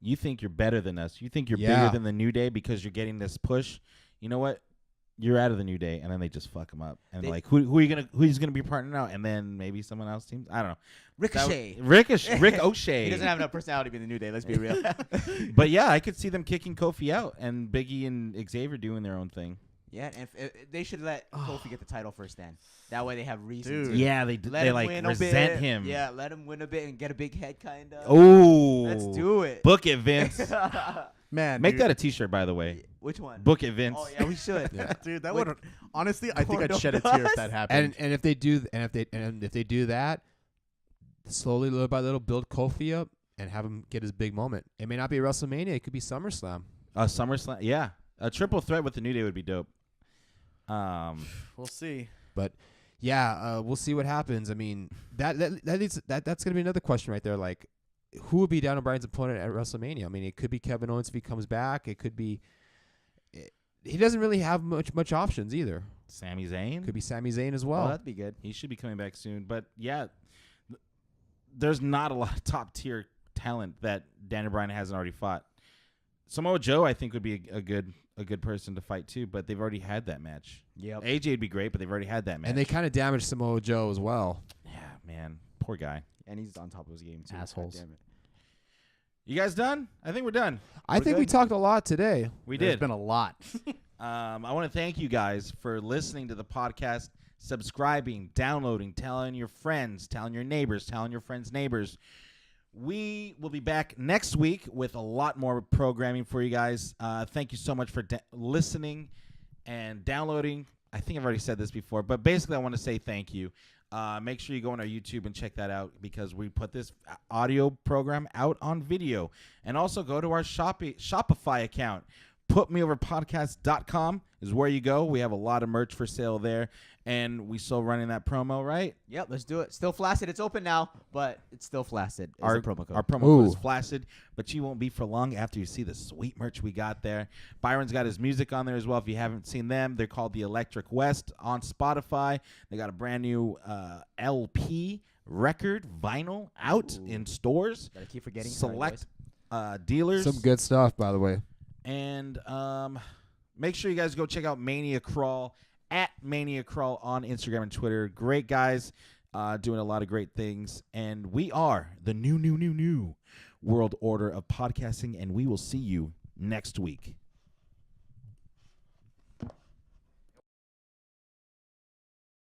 You think you're better than us. You think you're Yeah. bigger than the New Day because you're getting this push. You know what? You're out of the New Day, and then they just fuck him up. And like, who's gonna be partnering out? And then maybe someone else teams. I don't know. Ricochet. Rick O'Shea. He doesn't have enough personality to be in the New Day. Let's be real. But yeah, I could see them kicking Kofi out and Biggie and Xavier doing their own thing. Yeah, and if they should let Kofi get the title first. Then that way they have reason. Dude. To Yeah, they let they him like win resent a bit. him. Yeah, let him win a bit and get a big head, kind of. Oh, Let's do it. Book it, Vince. Man, Make dude. that a T-shirt, by the way. Which one? Book it, Vince. Oh yeah, we should. Dude, that With would honestly. I think I'd Gordo shed a tear if dust. that happened. And if they do that, slowly, little by little, build Kofi up and have him get his big moment. It may not be WrestleMania. It could be SummerSlam. SummerSlam. Yeah, a triple threat with the New Day would be dope. We'll see. But yeah, we'll see what happens. I mean, that's gonna be another question right there. Like, who would be Daniel Bryan's opponent at WrestleMania? I mean, it could be Kevin Owens if he comes back. It could be. He doesn't really have much options either. Sami Zayn. Could be Sami Zayn as Oh, well. that'd be good. He should be coming back soon. But yeah, there's not a lot of top tier talent that Daniel Bryan hasn't already fought. Samoa Joe, I think, would be a good person to fight too. But they've already had that match. Yep. AJ would be great, but they've already had that match. And they kind of damaged Samoa Joe as well. yeah, man, poor guy. And he's on top of his game too. Assholes. God damn it. You guys done? I think we're done. I think we talked a lot today. We There's did. been a lot. I want to thank you guys for listening to the podcast, subscribing, downloading, telling your friends, telling your neighbors, telling your friends' neighbors. We will be back next week with a lot more programming for you guys. Thank you so much for listening and downloading. I think I've already said this before, but basically I want to say thank you. Make sure you go on our YouTube and check that out because we put this audio program out on video. And also go to our Shopify account. PutMeOverPodcast.com is where you go. We have a lot of merch for sale there. And we still running that promo, right? Yep, let's do it. Still flaccid. It's open now, but it's still flaccid. Is Our the promo code. Our promo code is Ooh. flaccid, but you won't be for long after you see the sweet merch we got there. Byron's got his music on there as well. If you haven't seen them, they're called the Electric West on Spotify. They got a brand new LP record vinyl out Ooh. in stores. Gotta keep forgetting. Sorry, Select boys. dealers. Some good stuff, by the way. And make sure you guys go check out Mania Crawl at Mania Crawl on Instagram and Twitter. Great guys doing a lot of great things. And we are the new world order of podcasting, and we will see you next week.